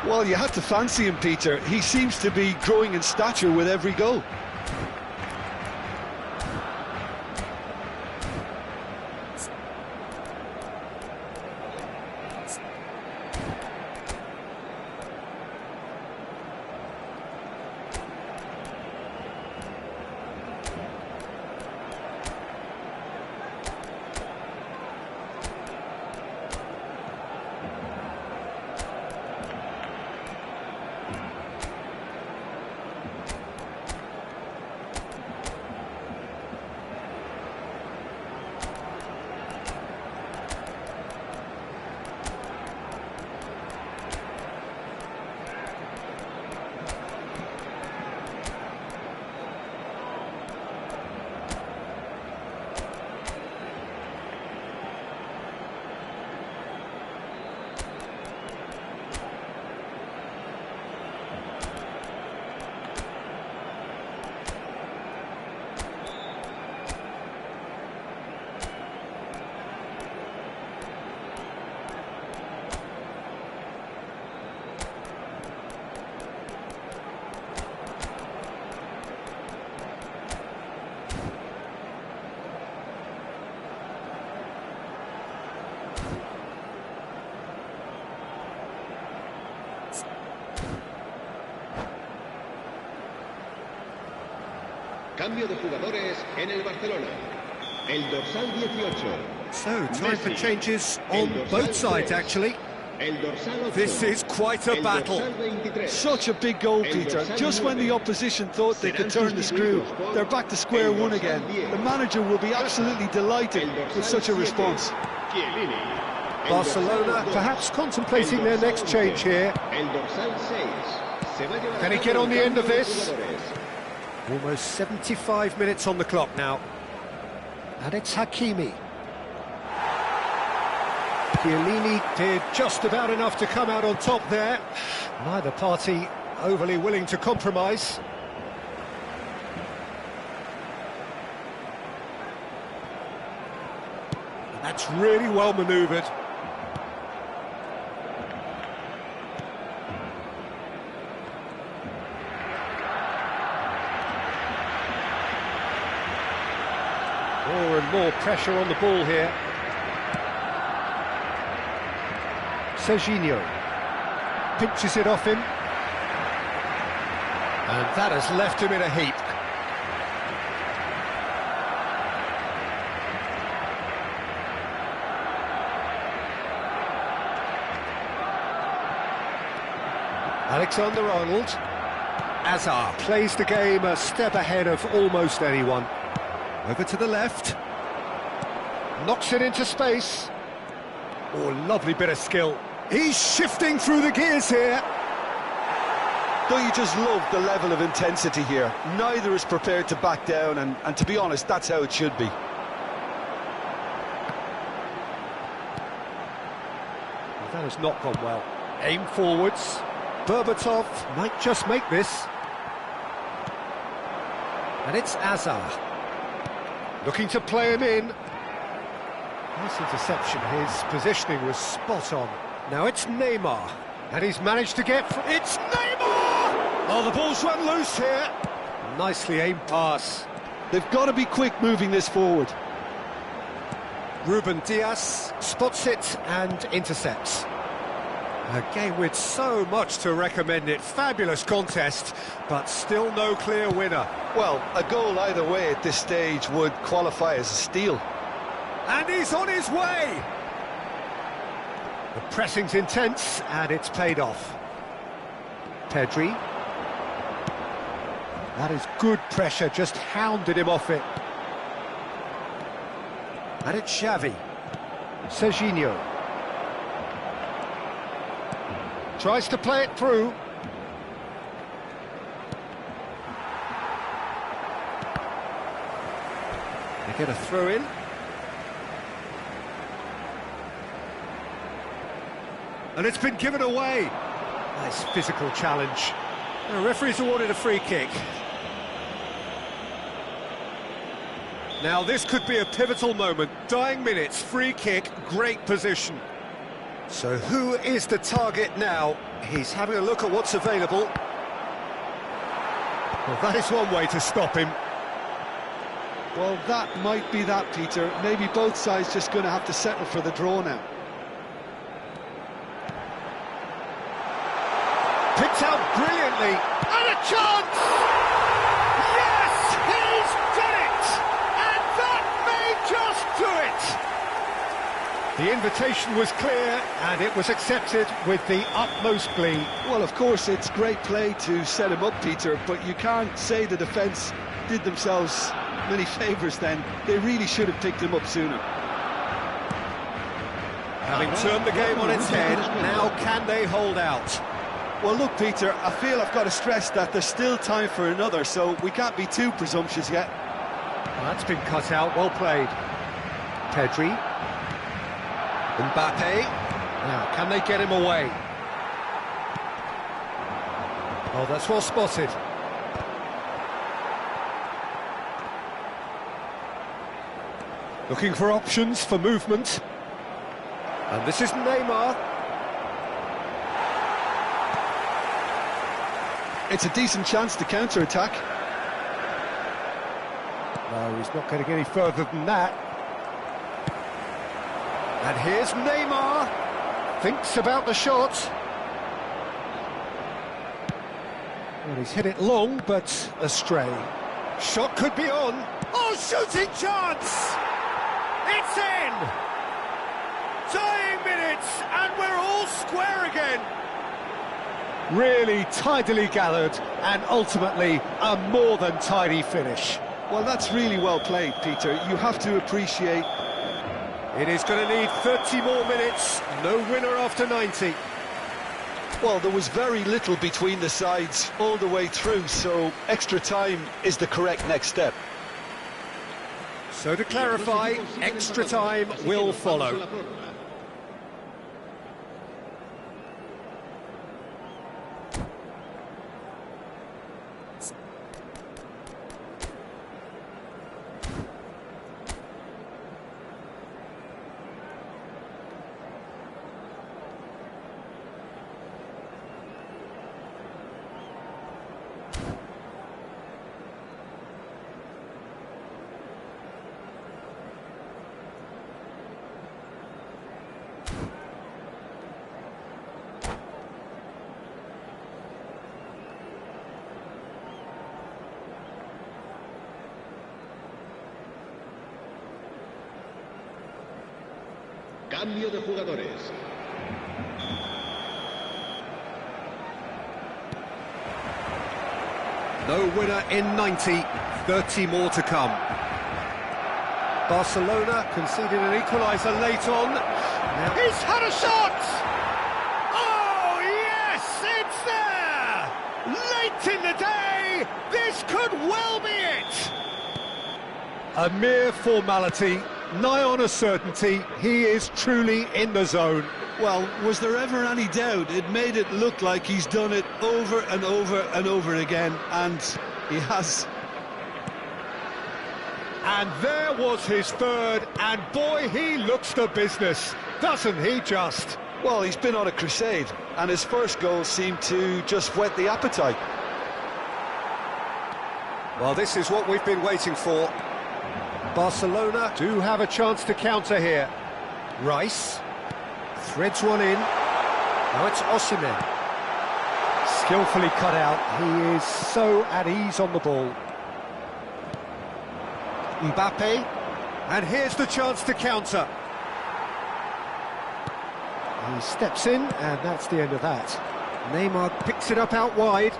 Well, you had to fancy him, Peter. He seems to be growing in stature with every goal. Cambio de jugadores en el Barcelona. El dorsal 18. So, time for changes on both sides, actually. This is quite a battle. Such a big goal, Peter. Just when the opposition thought they could turn the screw, they're back to square one again. The manager will be absolutely delighted with such a response. Barcelona perhaps contemplating their next change here. Can he get on the end of this? Almost 75 minutes on the clock now. And it's Hakimi. Chiellini did just about enough to come out on top there. Neither party overly willing to compromise. And that's really well manoeuvred. More and more pressure on the ball here. Serginho pinches it off him, and that has left him in a heap. Alexander-Arnold. Hazard plays the game a step ahead of almost anyone. Over to the left, knocks it into space. Oh, lovely bit of skill. He's shifting through the gears here. Don't you just love the level of intensity here? Neither is prepared to back down, and to be honest, that's how it should be. That has not gone well. Aim forwards. Berbatov might just make this. And it's Azar. Looking to play him in. Nice interception. His positioning was spot on. Now it's Neymar. And he's managed to get... It's Neymar! Oh, the ball's run loose here. Nicely aimed pass. They've got to be quick moving this forward. Ruben Dias spots it and intercepts. A game with so much to recommend it. Fabulous contest, but still no clear winner. Well, a goal either way at this stage would qualify as a steal. And he's on his way! The pressing's intense, and it's paid off. Pedri. That is good pressure, just hounded him off it. And it's Xavi. Serginho. Tries to play it through. They get a throw in. And it's been given away. Nice physical challenge. The referee's awarded a free kick. Now this could be a pivotal moment. Dying minutes, free kick, great position. So who is the target now? He's having a look at what's available. Well, that is one way to stop him. Well, that might be that, Peter. Maybe both sides just going to have to settle for the draw now. Picked out brilliantly. And a chance! Yes, he's done it! And that may just do it! The invitation was clear, and it was accepted with the utmost glee. Well, of course, it's great play to set him up, Peter, but you can't say the defence did themselves many favours then. They really should have picked him up sooner. Having turned the game on its head, now can they hold out? Well, look, Peter, I feel I've got to stress that there's still time for another, so we can't be too presumptuous yet. Well, that's been cut out, well played. Pedri. Mbappe. Now, can they get him away? Oh, that's well spotted. Looking for options for movement. And this is Neymar. It's a decent chance to counter-attack. No, he's not getting any further than that. And here's Neymar. Thinks about the shot. Well, he's hit it long, but astray. Shot could be on. Oh, shooting chance! It's in! Dying minutes, and we're all square again. Really tidily gathered, and ultimately a more than tidy finish. Well, that's really well played, Peter. You have to appreciate... It is going to need 30 more minutes, no winner after 90. Well, there was very little between the sides all the way through, so extra time is the correct next step. So to clarify, extra time will follow. Cambio de jugadores. No winner in 90, 30 more to come. Barcelona conceded an equaliser late on. Now he's had a shot! Late in the day, this could well be it! A mere formality, nigh on a certainty, he is truly in the zone. Well, was there ever any doubt? It made it look like he's done it over and over and over again, and he has. And there was his third, and boy, he looks the business, doesn't he just? Well, he's been on a crusade, and his first goal seemed to just whet the appetite. Well, this is what we've been waiting for. Barcelona do have a chance to counter here. Rice threads one in. Now it's Osimhen. Skillfully cut out. He is so at ease on the ball. Mbappe. And here's the chance to counter. He steps in, and that's the end of that. Neymar picks it up out wide.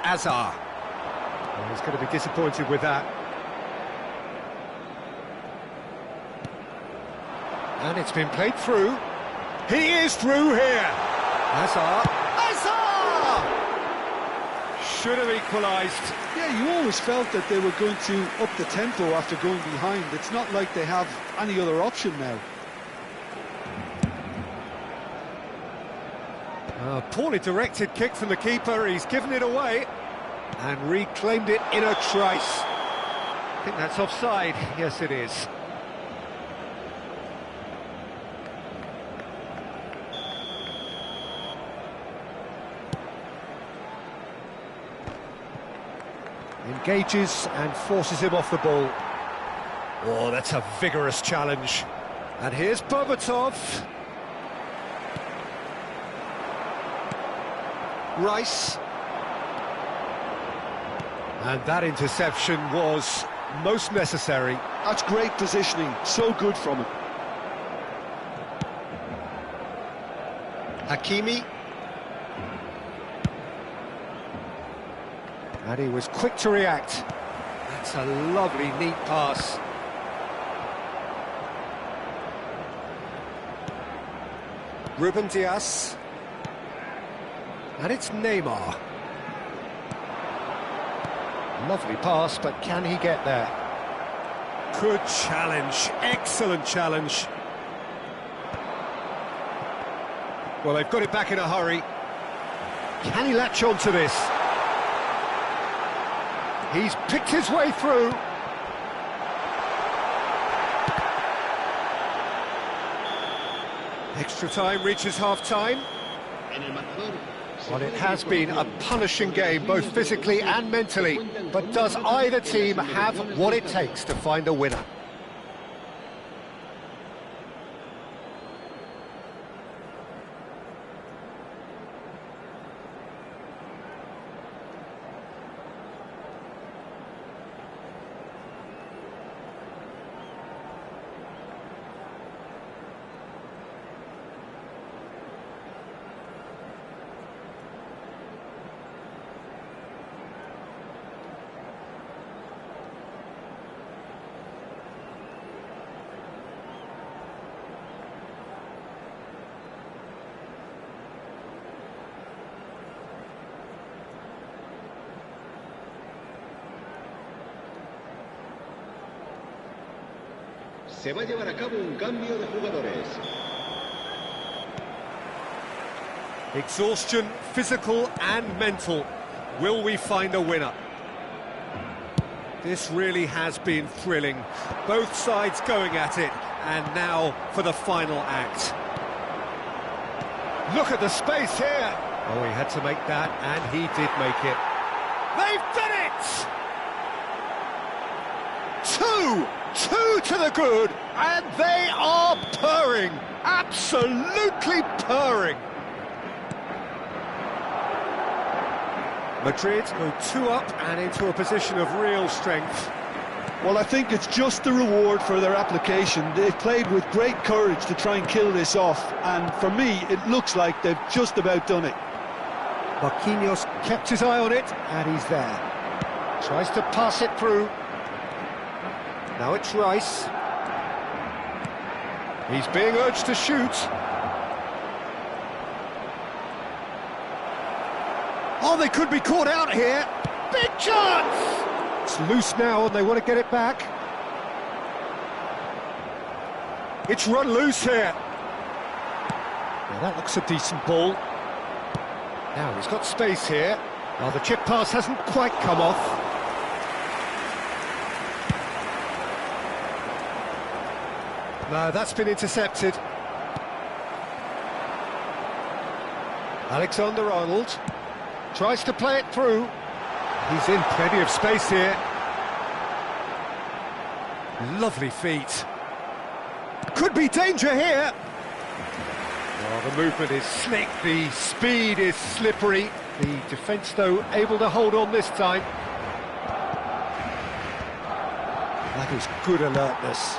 Azar. Well, he's going to be disappointed with that. And it's been played through. He is through here. Azar. Azar! Should have equalised. Yeah, you always felt that they were going to up the tempo after going behind. It's not like they have any other option now. A poorly directed kick from the keeper. He's given it away and reclaimed it in a trice. I think that's offside. Yes, it is. Engages and forces him off the ball. Oh, that's a vigorous challenge. And here's Berbatov. Rice. And that interception was most necessary. That's great positioning, so good from him. Hakimi. And he was quick to react. That's a lovely, neat pass. Ruben Dias. And it's Neymar. Lovely pass, but can he get there? Good challenge, excellent challenge. Well, they've got it back in a hurry. Can he latch on to this? He's picked his way through. Extra time reaches half-time. Well, it has been a punishing game, both physically and mentally. But does either team have what it takes to find a winner? Se va a llevar a cabo un cambio de jugadores. Exhaustion, physical and mental. Will we find a winner? This really has been thrilling. Both sides going at it, and now for the final act. Look at the space here. Oh, he had to make that, and he did make it. They've done it! Two to the good, and they are purring, absolutely purring. Madrid go 2 up and into a position of real strength. Well, I think it's just the reward for their application. They've played with great courage to try and kill this off, and for me, it looks like they've just about done it. Marquinhos kept his eye on it, and he's there. Tries to pass it through. Now it's Rice. He's being urged to shoot. Oh, they could be caught out here. Big chance! It's loose now and they want to get it back. It's run loose here. Yeah, that looks a decent ball. Now he's got space here. Oh, the chip pass hasn't quite come off. No, that's been intercepted. Alexander-Arnold tries to play it through. He's in plenty of space here. Lovely feet. Could be danger here. Oh, the movement is slick, the speed is slippery. The defence, though, able to hold on this time. That is good alertness.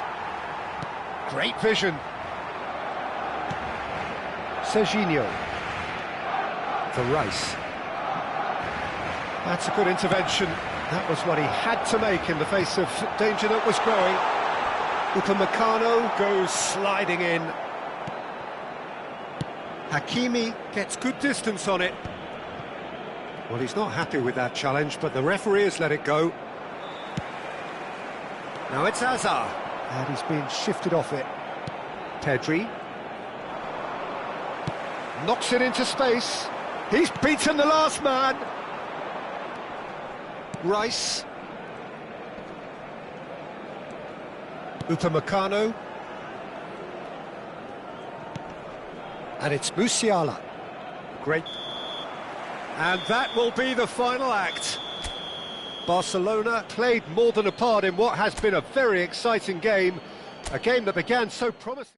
Great vision. Serginho. To Rice. That's a good intervention. That was what he had to make in the face of danger that was growing. Upamecano goes sliding in. Hakimi gets good distance on it. Well, he's not happy with that challenge, but the referee has let it go. Now it's Hazard, and he's been shifted off it. Pedri. Knocks it into space. He's beaten the last man. Rice. Upamecano. And it's Musiala. Great. And that will be the final act. Barcelona played more than a part in what has been a very exciting game. A game that began so promising.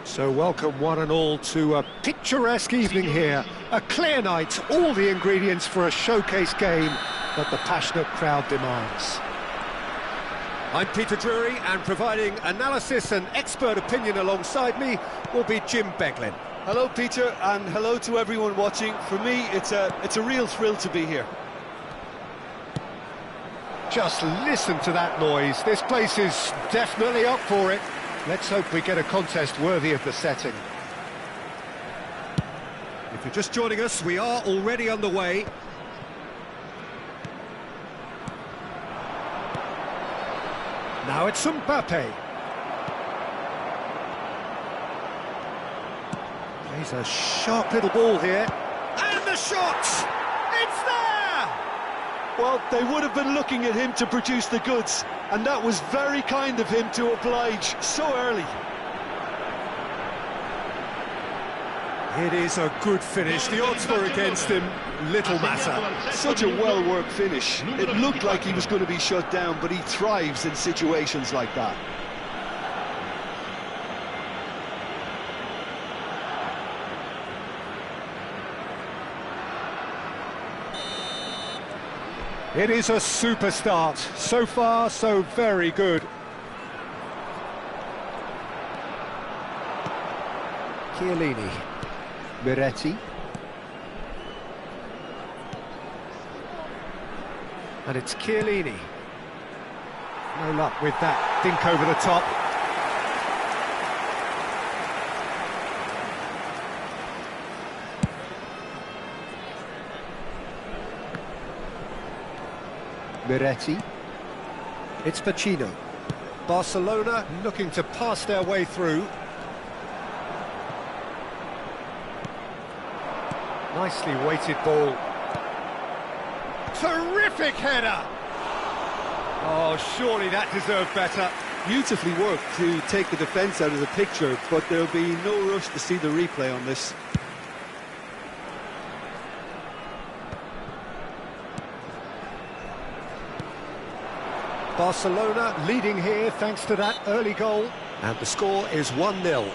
So welcome one and all to a picturesque evening here. A clear night, all the ingredients for a showcase game that the passionate crowd demands. I'm Peter Drury, and providing analysis and expert opinion alongside me will be Jim Beglin. Hello, Peter, and hello to everyone watching. For me, it's a real thrill to be here. Just listen to that noise. This place is definitely up for it. Let's hope we get a contest worthy of the setting. If you're just joining us, we are already underway. Now it's Mbappe. He's a sharp little ball here. And the shot! It's there! Well, they would have been looking at him to produce the goods, and that was very kind of him to oblige so early. It is a good finish. The odds were against him. Little matter. Such a well-worked finish. It looked like he was going to be shut down, but he thrives in situations like that. It is a super start. So far, so very good. Chiellini. Miretti. And it's Chiellini. No luck with that dink over the top. Miretti. It's Pacino. Barcelona looking to pass their way through. Nicely weighted ball. Terrific header! Oh, surely that deserved better. Beautifully worked to take the defence out of the picture, but there'll be no rush to see the replay on this. Barcelona leading here thanks to that early goal. And the score is 1-0.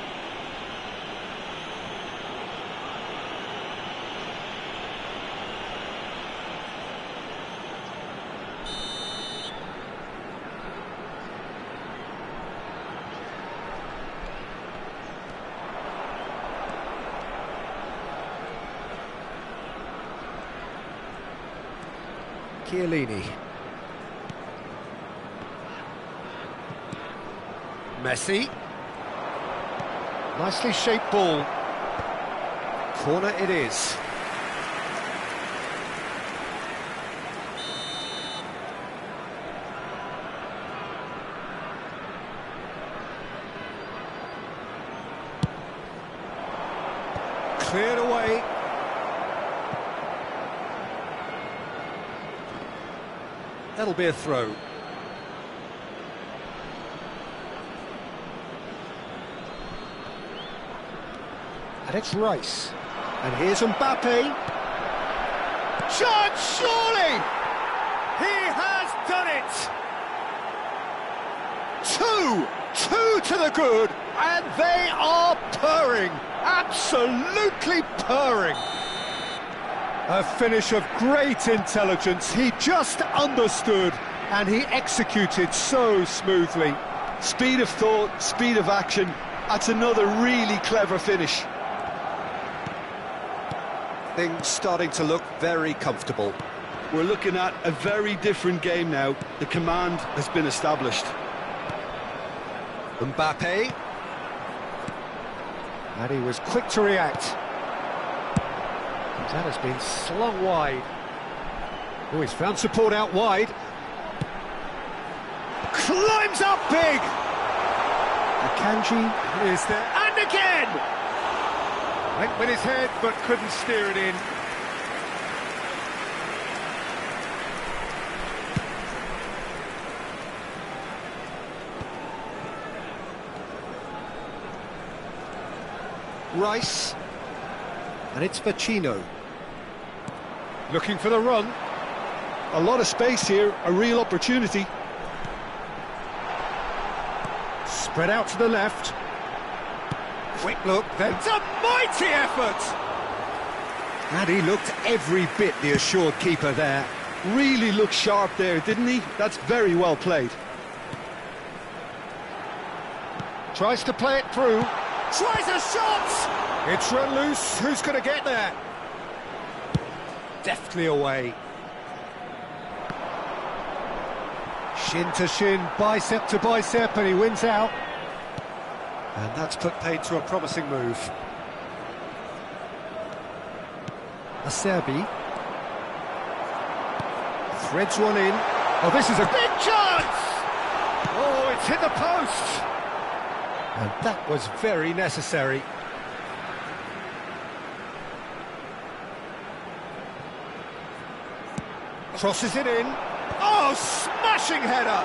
Chiellini. Messi. Nicely shaped ball. Corner it is. Cleared away. That'll be a throw. And it's Rice. And here's Mbappe. Shot, surely! He has done it! Two to the good, and they are purring. Absolutely purring. A finish of great intelligence. He just understood, and he executed so smoothly. Speed of thought, speed of action. That's another really clever finish. Things starting to look very comfortable. We're looking at a very different game now. The command has been established. Mbappe. And he was quick to react. That has been slung wide. Oh, he's found support out wide. Climbs up big! Akanji is there, and again! Went with his head, but couldn't steer it in. Rice. And it's Pacino. Looking for the run. A lot of space here, a real opportunity. Spread out to the left. Quick look, then it's a mighty effort! And he looked every bit the assured keeper there. Really looked sharp there, didn't he? That's very well played. Tries to play it through. Tries a shot! It's run loose. Who's going to get there? Deftly away. Shin to shin, bicep to bicep, and he wins out. And that's put paid to a promising move. Acerbi. Threads one in. Oh, this is a big chance! Oh, it's hit the post! And that was very necessary. Crosses it in. Oh, smashing header!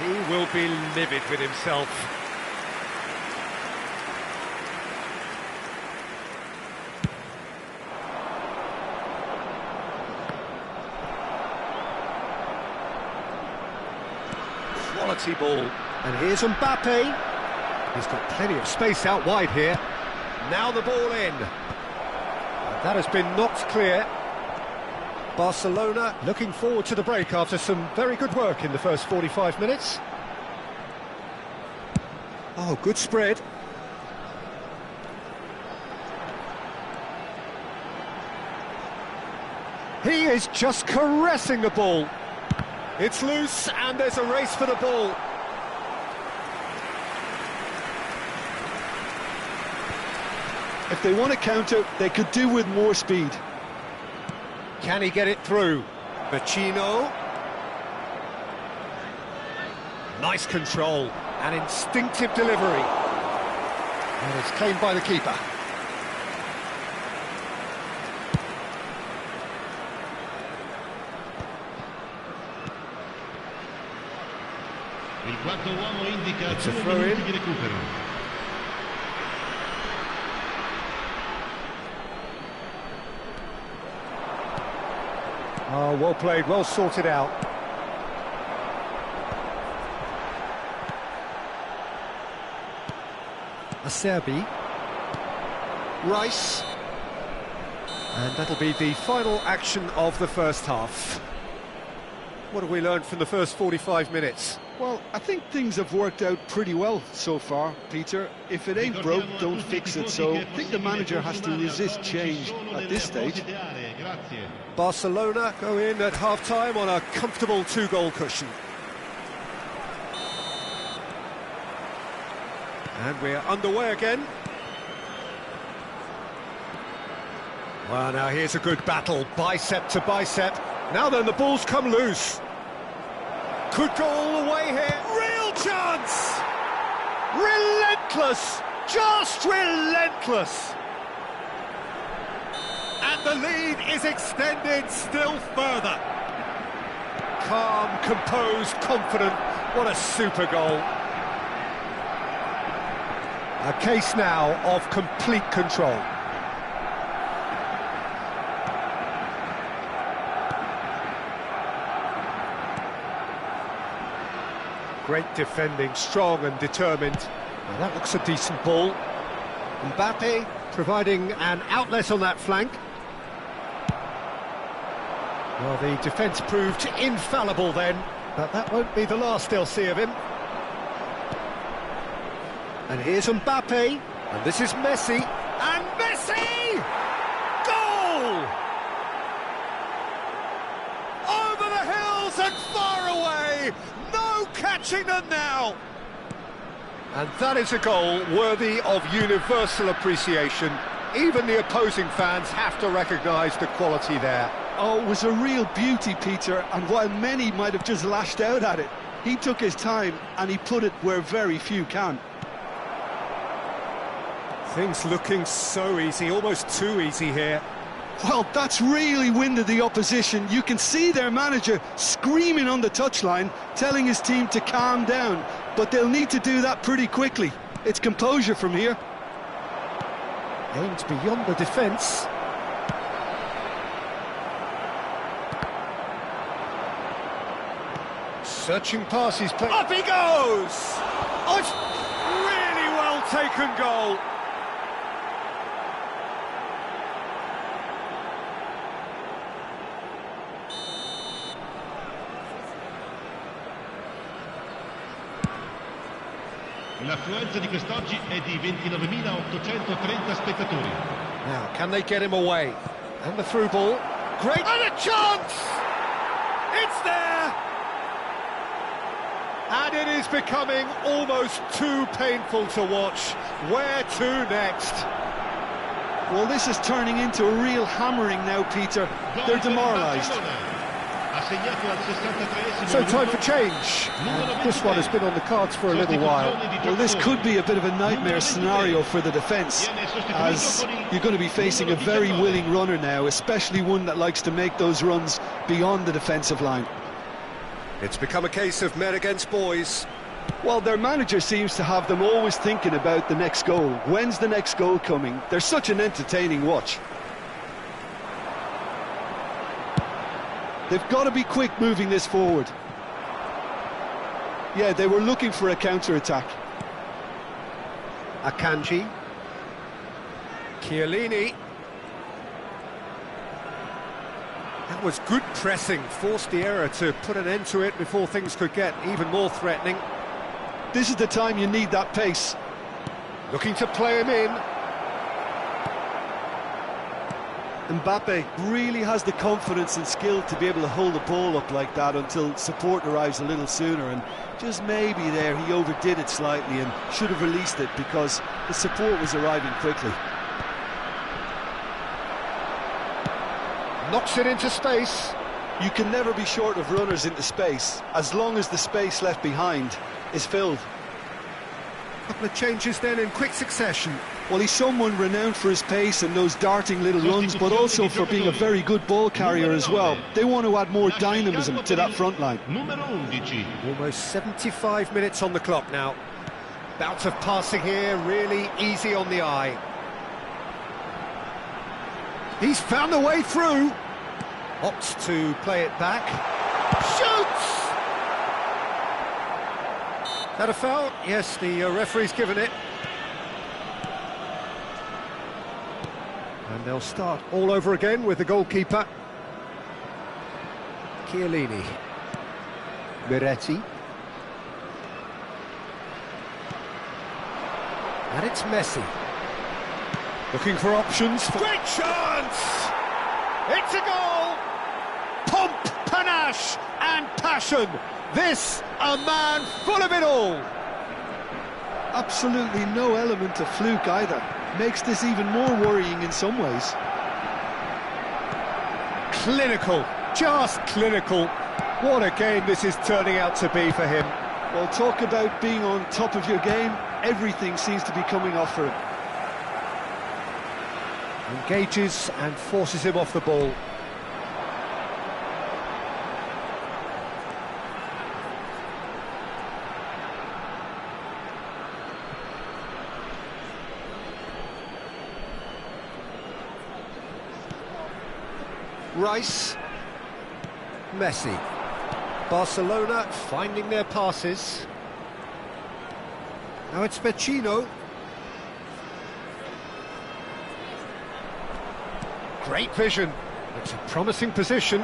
He will be livid with himself. Quality ball. And here's Mbappe. He's got plenty of space out wide here. Now the ball in. And that has been knocked clear. Barcelona looking forward to the break after some very good work in the first 45 minutes. Oh, good spread. He is just caressing the ball. It's loose and there's a race for the ball. If they want to counter, they could do with more speed. Can he get it through? Vecino. Nice control and instinctive delivery. And it's claimed by the keeper. Il quarto uomo indica It's a 2 throw-in. minuti di recupero. Oh, well played, well sorted out. Acerbi. Rice. And that'll be the final action of the first half. What have we learned from the first 45 minutes? Well, I think things have worked out pretty well so far, Peter. If it ain't broke, don't fix it. So I think the manager has to resist change at this stage. Barcelona go in at half-time on a comfortable 2-goal cushion. And we're underway again. Well, now here's a good battle, bicep to bicep. Now then, the ball's come loose. Could go all the way here. Real chance! Relentless! Just relentless! And the lead is extended still further. Calm, composed, confident. What a super goal. A case now of complete control. Great defending, strong and determined. Well, that looks a decent ball. Mbappe providing an outlet on that flank. Well, the defence proved infallible then, but that won't be the last they'll see of him. And here's Mbappe, and this is Messi, and Messi! Goal! Over the hills and far away! No catching them now! And that is a goal worthy of universal appreciation. Even the opposing fans have to recognise the quality there. Oh, it was a real beauty, Peter, and while many might have just lashed out at it, he took his time and he put it where very few can. Things looking so easy, almost too easy here. Well, that's really winded the opposition. You can see their manager screaming on the touchline, telling his team to calm down, but they'll need to do that pretty quickly. It's composure from here. Aimed beyond the defence. Searching pass, he's playing. Up he goes! Oh, it's really well taken goal. L'affluenza di quest'oggi è di 29.830 spettatori. Now, can they get him away? And the through ball. Great. And a chance! It's there! And it is becoming almost too painful to watch. Where to next? Well, this is turning into a real hammering now, Peter. They're demoralised. So time for change. And this one has been on the cards for a little while. Well, this could be a bit of a nightmare scenario for the defence, as you're going to be facing a very willing runner now, especially one that likes to make those runs beyond the defensive line. It's become a case of men against boys. Well, their manager seems to have them always thinking about the next goal. When's the next goal coming? They're such an entertaining watch. They've got to be quick moving this forward. Yeah, they were looking for a counter-attack. Akanji. Chiellini. That was good pressing, forced the error to put an end to it before things could get even more threatening. This is the time you need that pace. Looking to play him in. Mbappe really has the confidence and skill to be able to hold the ball up like that until support arrives a little sooner, and just maybe there he overdid it slightly and should have released it because the support was arriving quickly. Knocks it into space. You can never be short of runners into space as long as the space left behind is filled. A couple of changes then in quick succession. Well, he's someone renowned for his pace and those darting little runs, but also for being a very good ball carrier as well. They want to add more dynamism to that front line. Almost 75 minutes on the clock now. Bouts of passing here, really easy on the eye. He's found the way through. Opts to play it back. Shoots! That a foul? Yes, the referee's given it. And they'll start all over again with the goalkeeper. Chiellini. Miretti. And it's Messi. Looking for options. Great chance! It's a goal! Pomp, panache and passion. This, a man full of it all. Absolutely no element of fluke either. Makes this even more worrying in some ways. Clinical, just clinical. What a game this is turning out to be for him. Well, talk about being on top of your game. Everything seems to be coming off for him. Engages and forces him off the ball. Rice. Messi. Barcelona finding their passes. Now it's Vecino. Great vision. It's a promising position.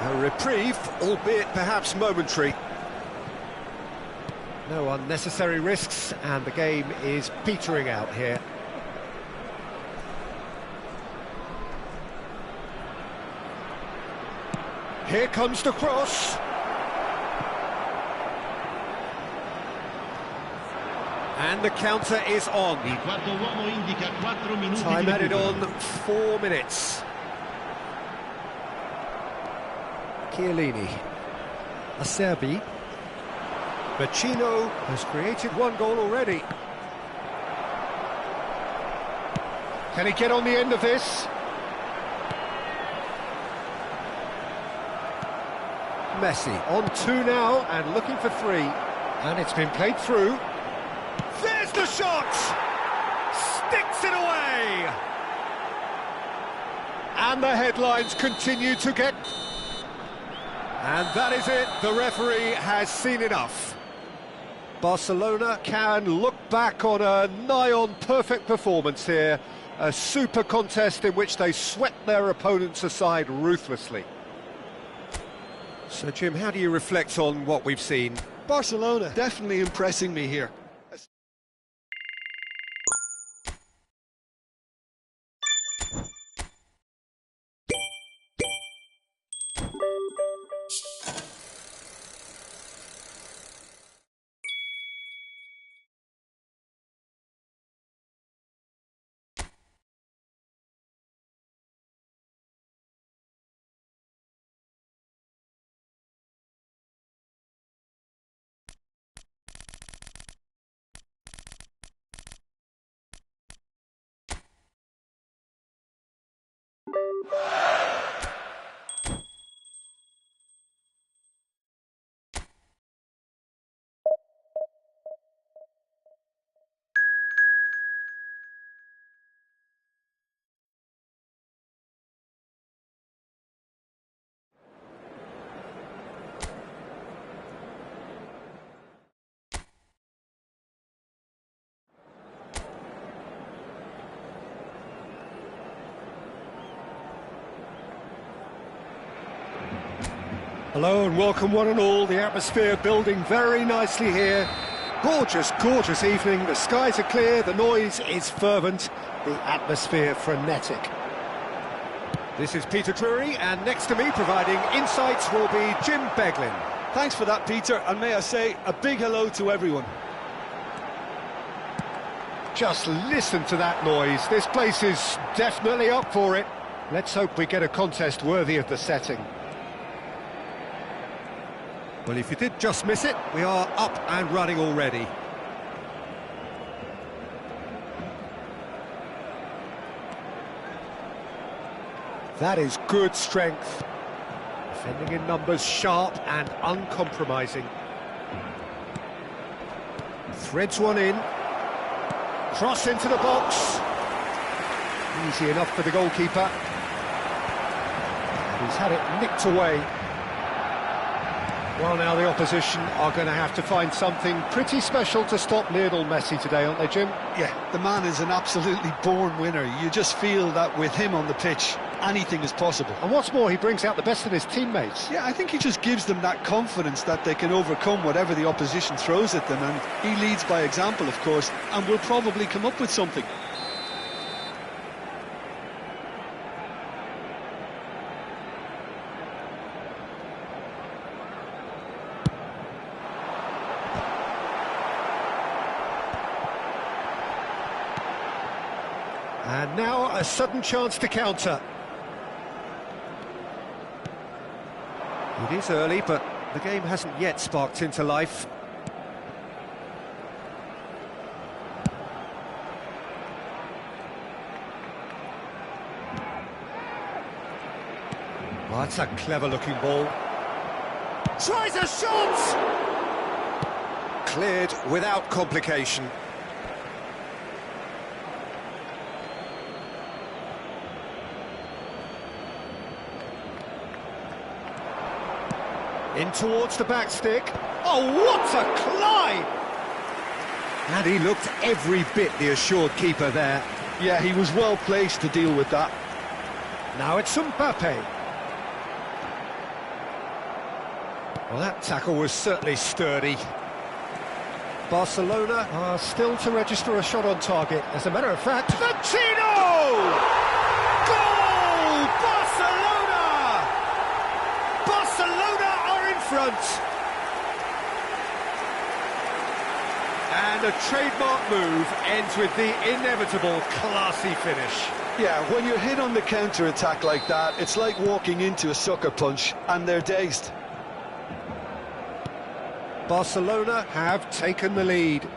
A reprieve, albeit perhaps momentary. No unnecessary risks, and the game is petering out here. Here comes the cross. And the counter is on. Time added on 4 minutes. Chiellini. Acerbi. Vecino has created one goal already. Can he get on the end of this? Messi on 2 now and looking for 3. And it's been played through. There's the shot! Sticks it away! And the headlines continue to get... And that is it, the referee has seen enough. Barcelona can look back on a nigh-on perfect performance here. A super contest in which they swept their opponents aside ruthlessly. So, Jim, how do you reflect on what we've seen? Barcelona definitely impressing me here. Hello and welcome one and all. The atmosphere building very nicely here. Gorgeous, gorgeous evening. The skies are clear, the noise is fervent, the atmosphere frenetic. This is Peter Drury, and next to me providing insights will be Jim Beglin. Thanks for that, Peter, and may I say a big hello to everyone. Just listen to that noise. This place is definitely up for it. Let's hope we get a contest worthy of the setting. Well, if you did just miss it, we are up and running already. That is good strength. Defending in numbers, sharp and uncompromising. Threads one in. Cross into the box. Easy enough for the goalkeeper. He's had it nicked away. Well, now the opposition are going to have to find something pretty special to stop Lionel Messi today, aren't they, Jim? Yeah, the man is an absolutely born winner. You just feel that with him on the pitch, anything is possible. And what's more, he brings out the best in his teammates. Yeah, I think he just gives them that confidence that they can overcome whatever the opposition throws at them, and he leads by example, of course, and will probably come up with something. And now a sudden chance to counter. It is early, but the game hasn't yet sparked into life. Oh, that's a clever-looking ball. Tries a shot! Cleared without complication. In towards the back stick. Oh, what a climb! And he looked every bit the assured keeper there. Yeah, he was well placed to deal with that. Now it's Mbappe. Well, that tackle was certainly sturdy. Barcelona are still to register a shot on target. As a matter of fact, Vecino! Goal! Barcelona! Barcelona are in front. And a trademark move ends with the inevitable classy finish. Yeah, when you're hit on the counter-attack like that, it's like walking into a sucker punch, and they're dazed. Barcelona have taken the lead.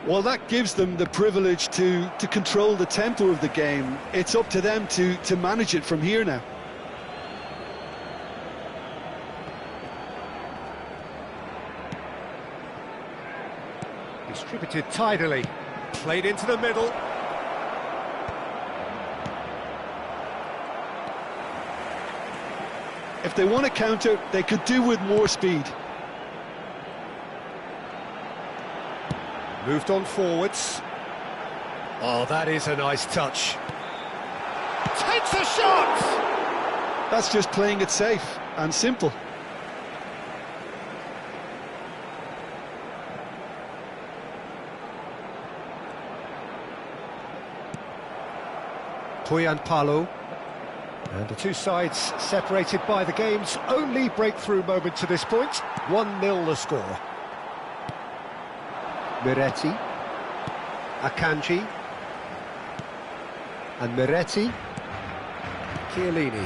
Well, that gives them the privilege to control the tempo of the game. It's up to them to manage it from here now. Distributed tidily, played into the middle. If they want to counter, they could do with more speed. Moved on forwards. Oh, that is a nice touch. Takes a shot! That's just playing it safe and simple. Puyan Palo. And the two sides separated by the game's only breakthrough moment to this point. 1-0 the score. Miretti, Akanji, and Miretti, Chiellini,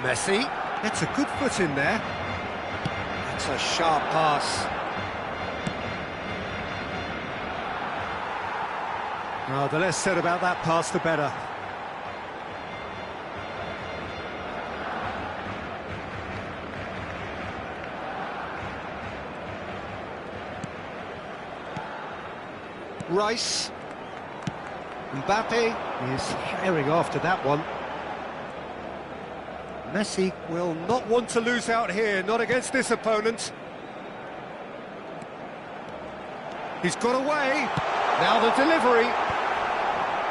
Messi, gets a good foot in there, that's a sharp pass. Oh, the less said about that pass, the better. Rice. Mbappe is herring after that one. Messi will not want to lose out here, not against this opponent. He's got away. Now the delivery.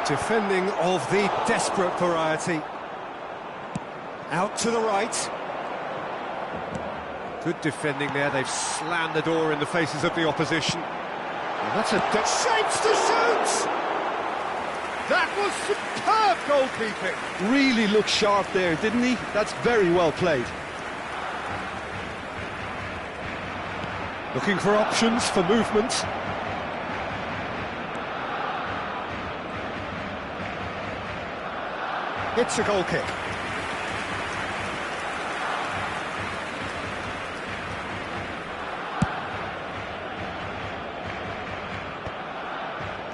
Defending of the desperate variety. Out to the right. Good defending there. They've slammed the door in the faces of the opposition. And that's a shapes to shoot! That was superb goalkeeping. Really looked sharp there, didn't he? That's very well played. Looking for options for movement. It's a goal kick.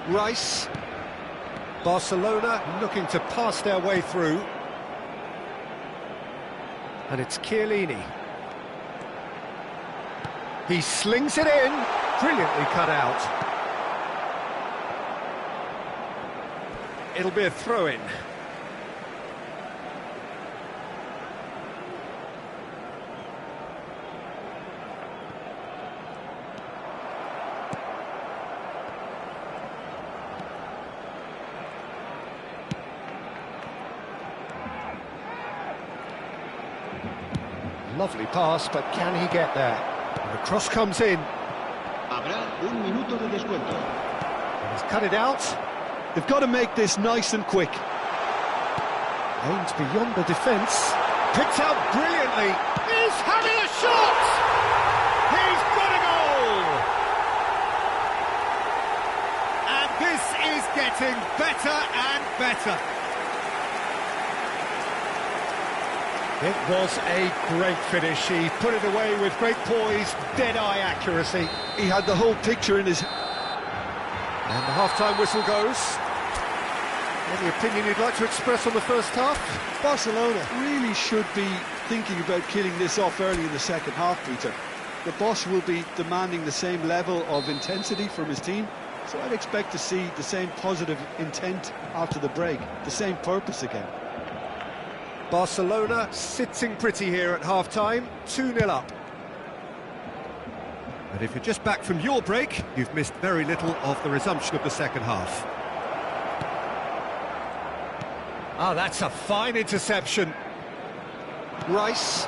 Rice. Barcelona looking to pass their way through. And it's Chiellini. He slings it in. Brilliantly cut out. It'll be a throw-in. Lovely pass, but can he get there? And the cross comes in. Habrá un minuto de descuento. And he's cut it out. They've got to make this nice and quick. Aimed beyond the defence. Picked out brilliantly. He's having a shot! He's got a goal! And this is getting better and better. It was a great finish. He put it away with great poise, dead-eye accuracy. He had the whole picture in his... And the half-time whistle goes. Any opinion you'd like to express on the first half? Barcelona really should be thinking about killing this off early in the second half, Peter. The boss will be demanding the same level of intensity from his team, so I'd expect to see the same positive intent after the break, the same purpose again. Barcelona sitting pretty here at half-time, 2-0 up. And if you're just back from your break, you've missed very little of the resumption of the second half. Ah, that's a fine interception. Rice.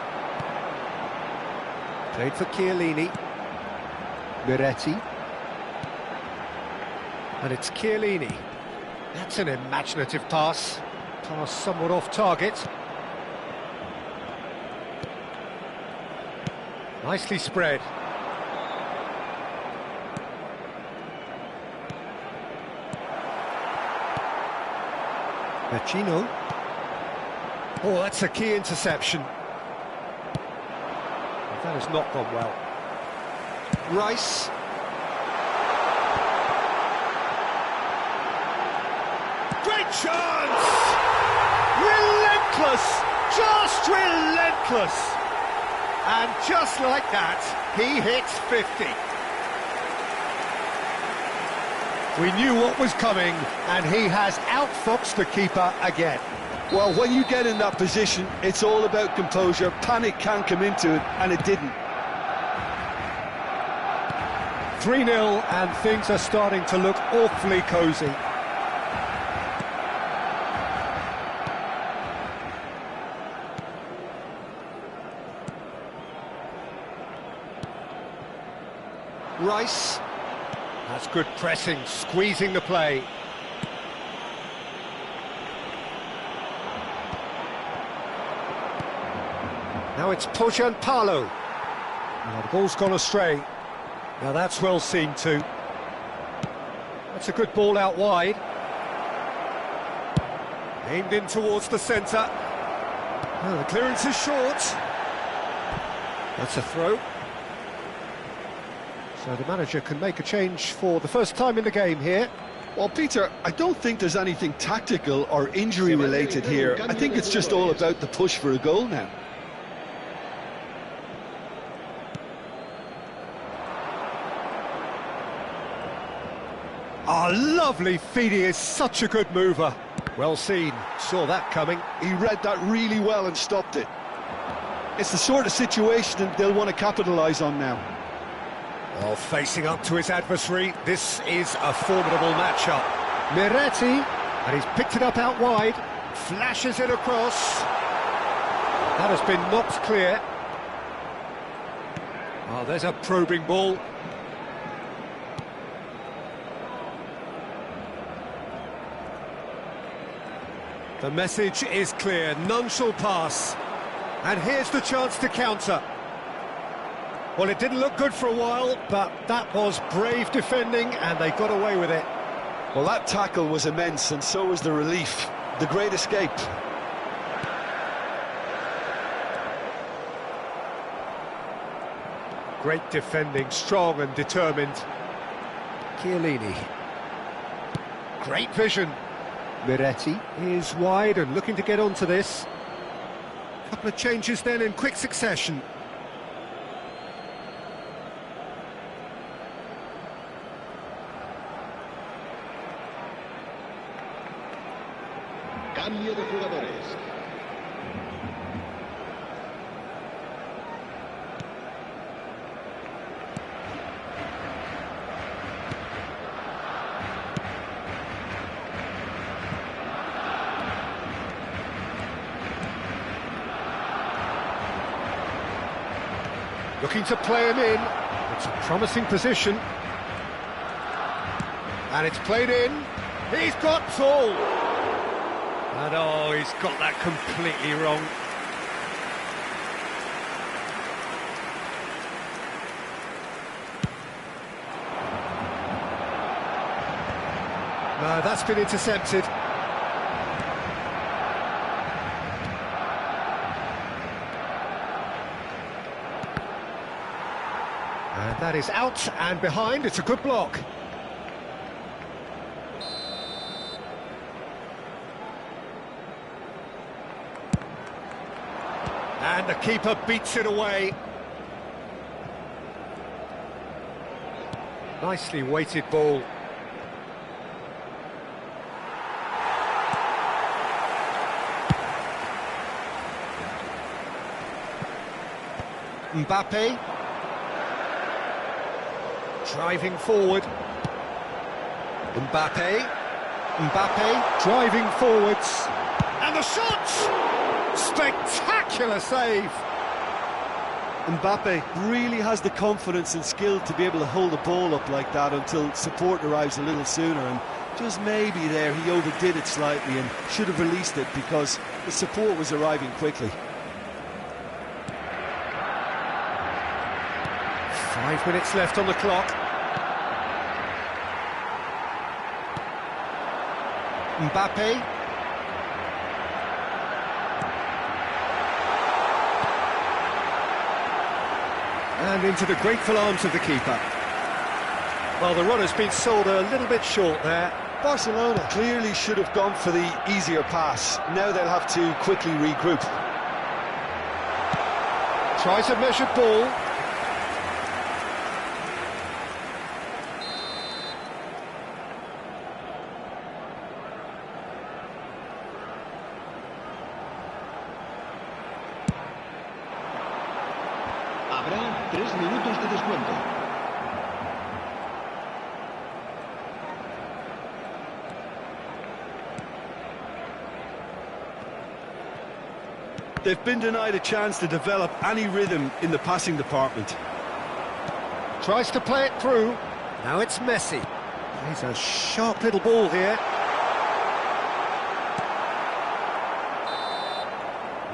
Played for Chiellini. Miretti. And it's Chiellini. That's an imaginative pass. Pass somewhat off target. Nicely spread. Vecino. Oh, that's a key interception. That has not gone well. Rice. Great chance! Relentless! Just relentless! And just like that, he hits 50. We knew what was coming, and he has outfoxed the keeper again. Well, when you get in that position, it's all about composure. Panic can come into it, and it didn't. 3-0, and things are starting to look awfully cosy. Rice. That's good pressing, squeezing the play. Now it's Pojanpalo. Now the ball's gone astray. Now that's well seen too. That's a good ball out wide. Aimed in towards the centre. Oh, the clearance is short. That's a throw. So the manager can make a change for the first time in the game here. Well, Peter, I don't think there's anything tactical or injury-related here. I think it's just all about the push for a goal now. Ah, Oh, lovely feed. He is such a good mover. Well seen. Saw that coming. He read that really well and stopped it. It's the sort of situation that they'll want to capitalise on now. Well, facing up to his adversary, this is a formidable matchup. Miretti, and he's picked it up out wide, flashes it across. That has been knocked clear. Oh, there's a probing ball. The message is clear, none shall pass. And here's the chance to counter. Well, it didn't look good for a while, but that was brave defending, and they got away with it. Well, that tackle was immense, and so was the relief. The great escape. Great defending, strong and determined. Chiellini. Great vision. Miretti is wide and looking to get onto this. Couple of changes then in quick succession. Cambio de jugadores. Looking to play him in. It's a promising position. And it's played in. He's got tall. And oh, he's got that completely wrong. No, that's been intercepted. And that is out and behind. It's a good block. And the keeper beats it away. Nicely weighted ball. Mbappe. Driving forward. Mbappe driving forwards. And the shot! Spectacular save! Mbappe really has the confidence and skill to be able to hold the ball up like that until support arrives a little sooner, and just maybe there he overdid it slightly and should have released it because the support was arriving quickly. 5 minutes left on the clock. Mbappe. And into the grateful arms of the keeper. Well, the run has been sold a little bit short there. Barcelona clearly should have gone for the easier pass. Now they'll have to quickly regroup. Tries a measured ball. Habrá 3 minutos de descuento. They've been denied a chance to develop any rhythm in the passing department. Tries to play it through. Now it's Messi. He's a sharp little ball here.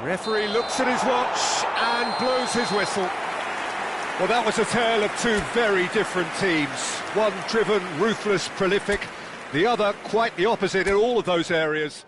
Referee looks at his watch and blows his whistle. Well, that was a tale of two very different teams. One driven, ruthless, prolific. The other quite the opposite in all of those areas.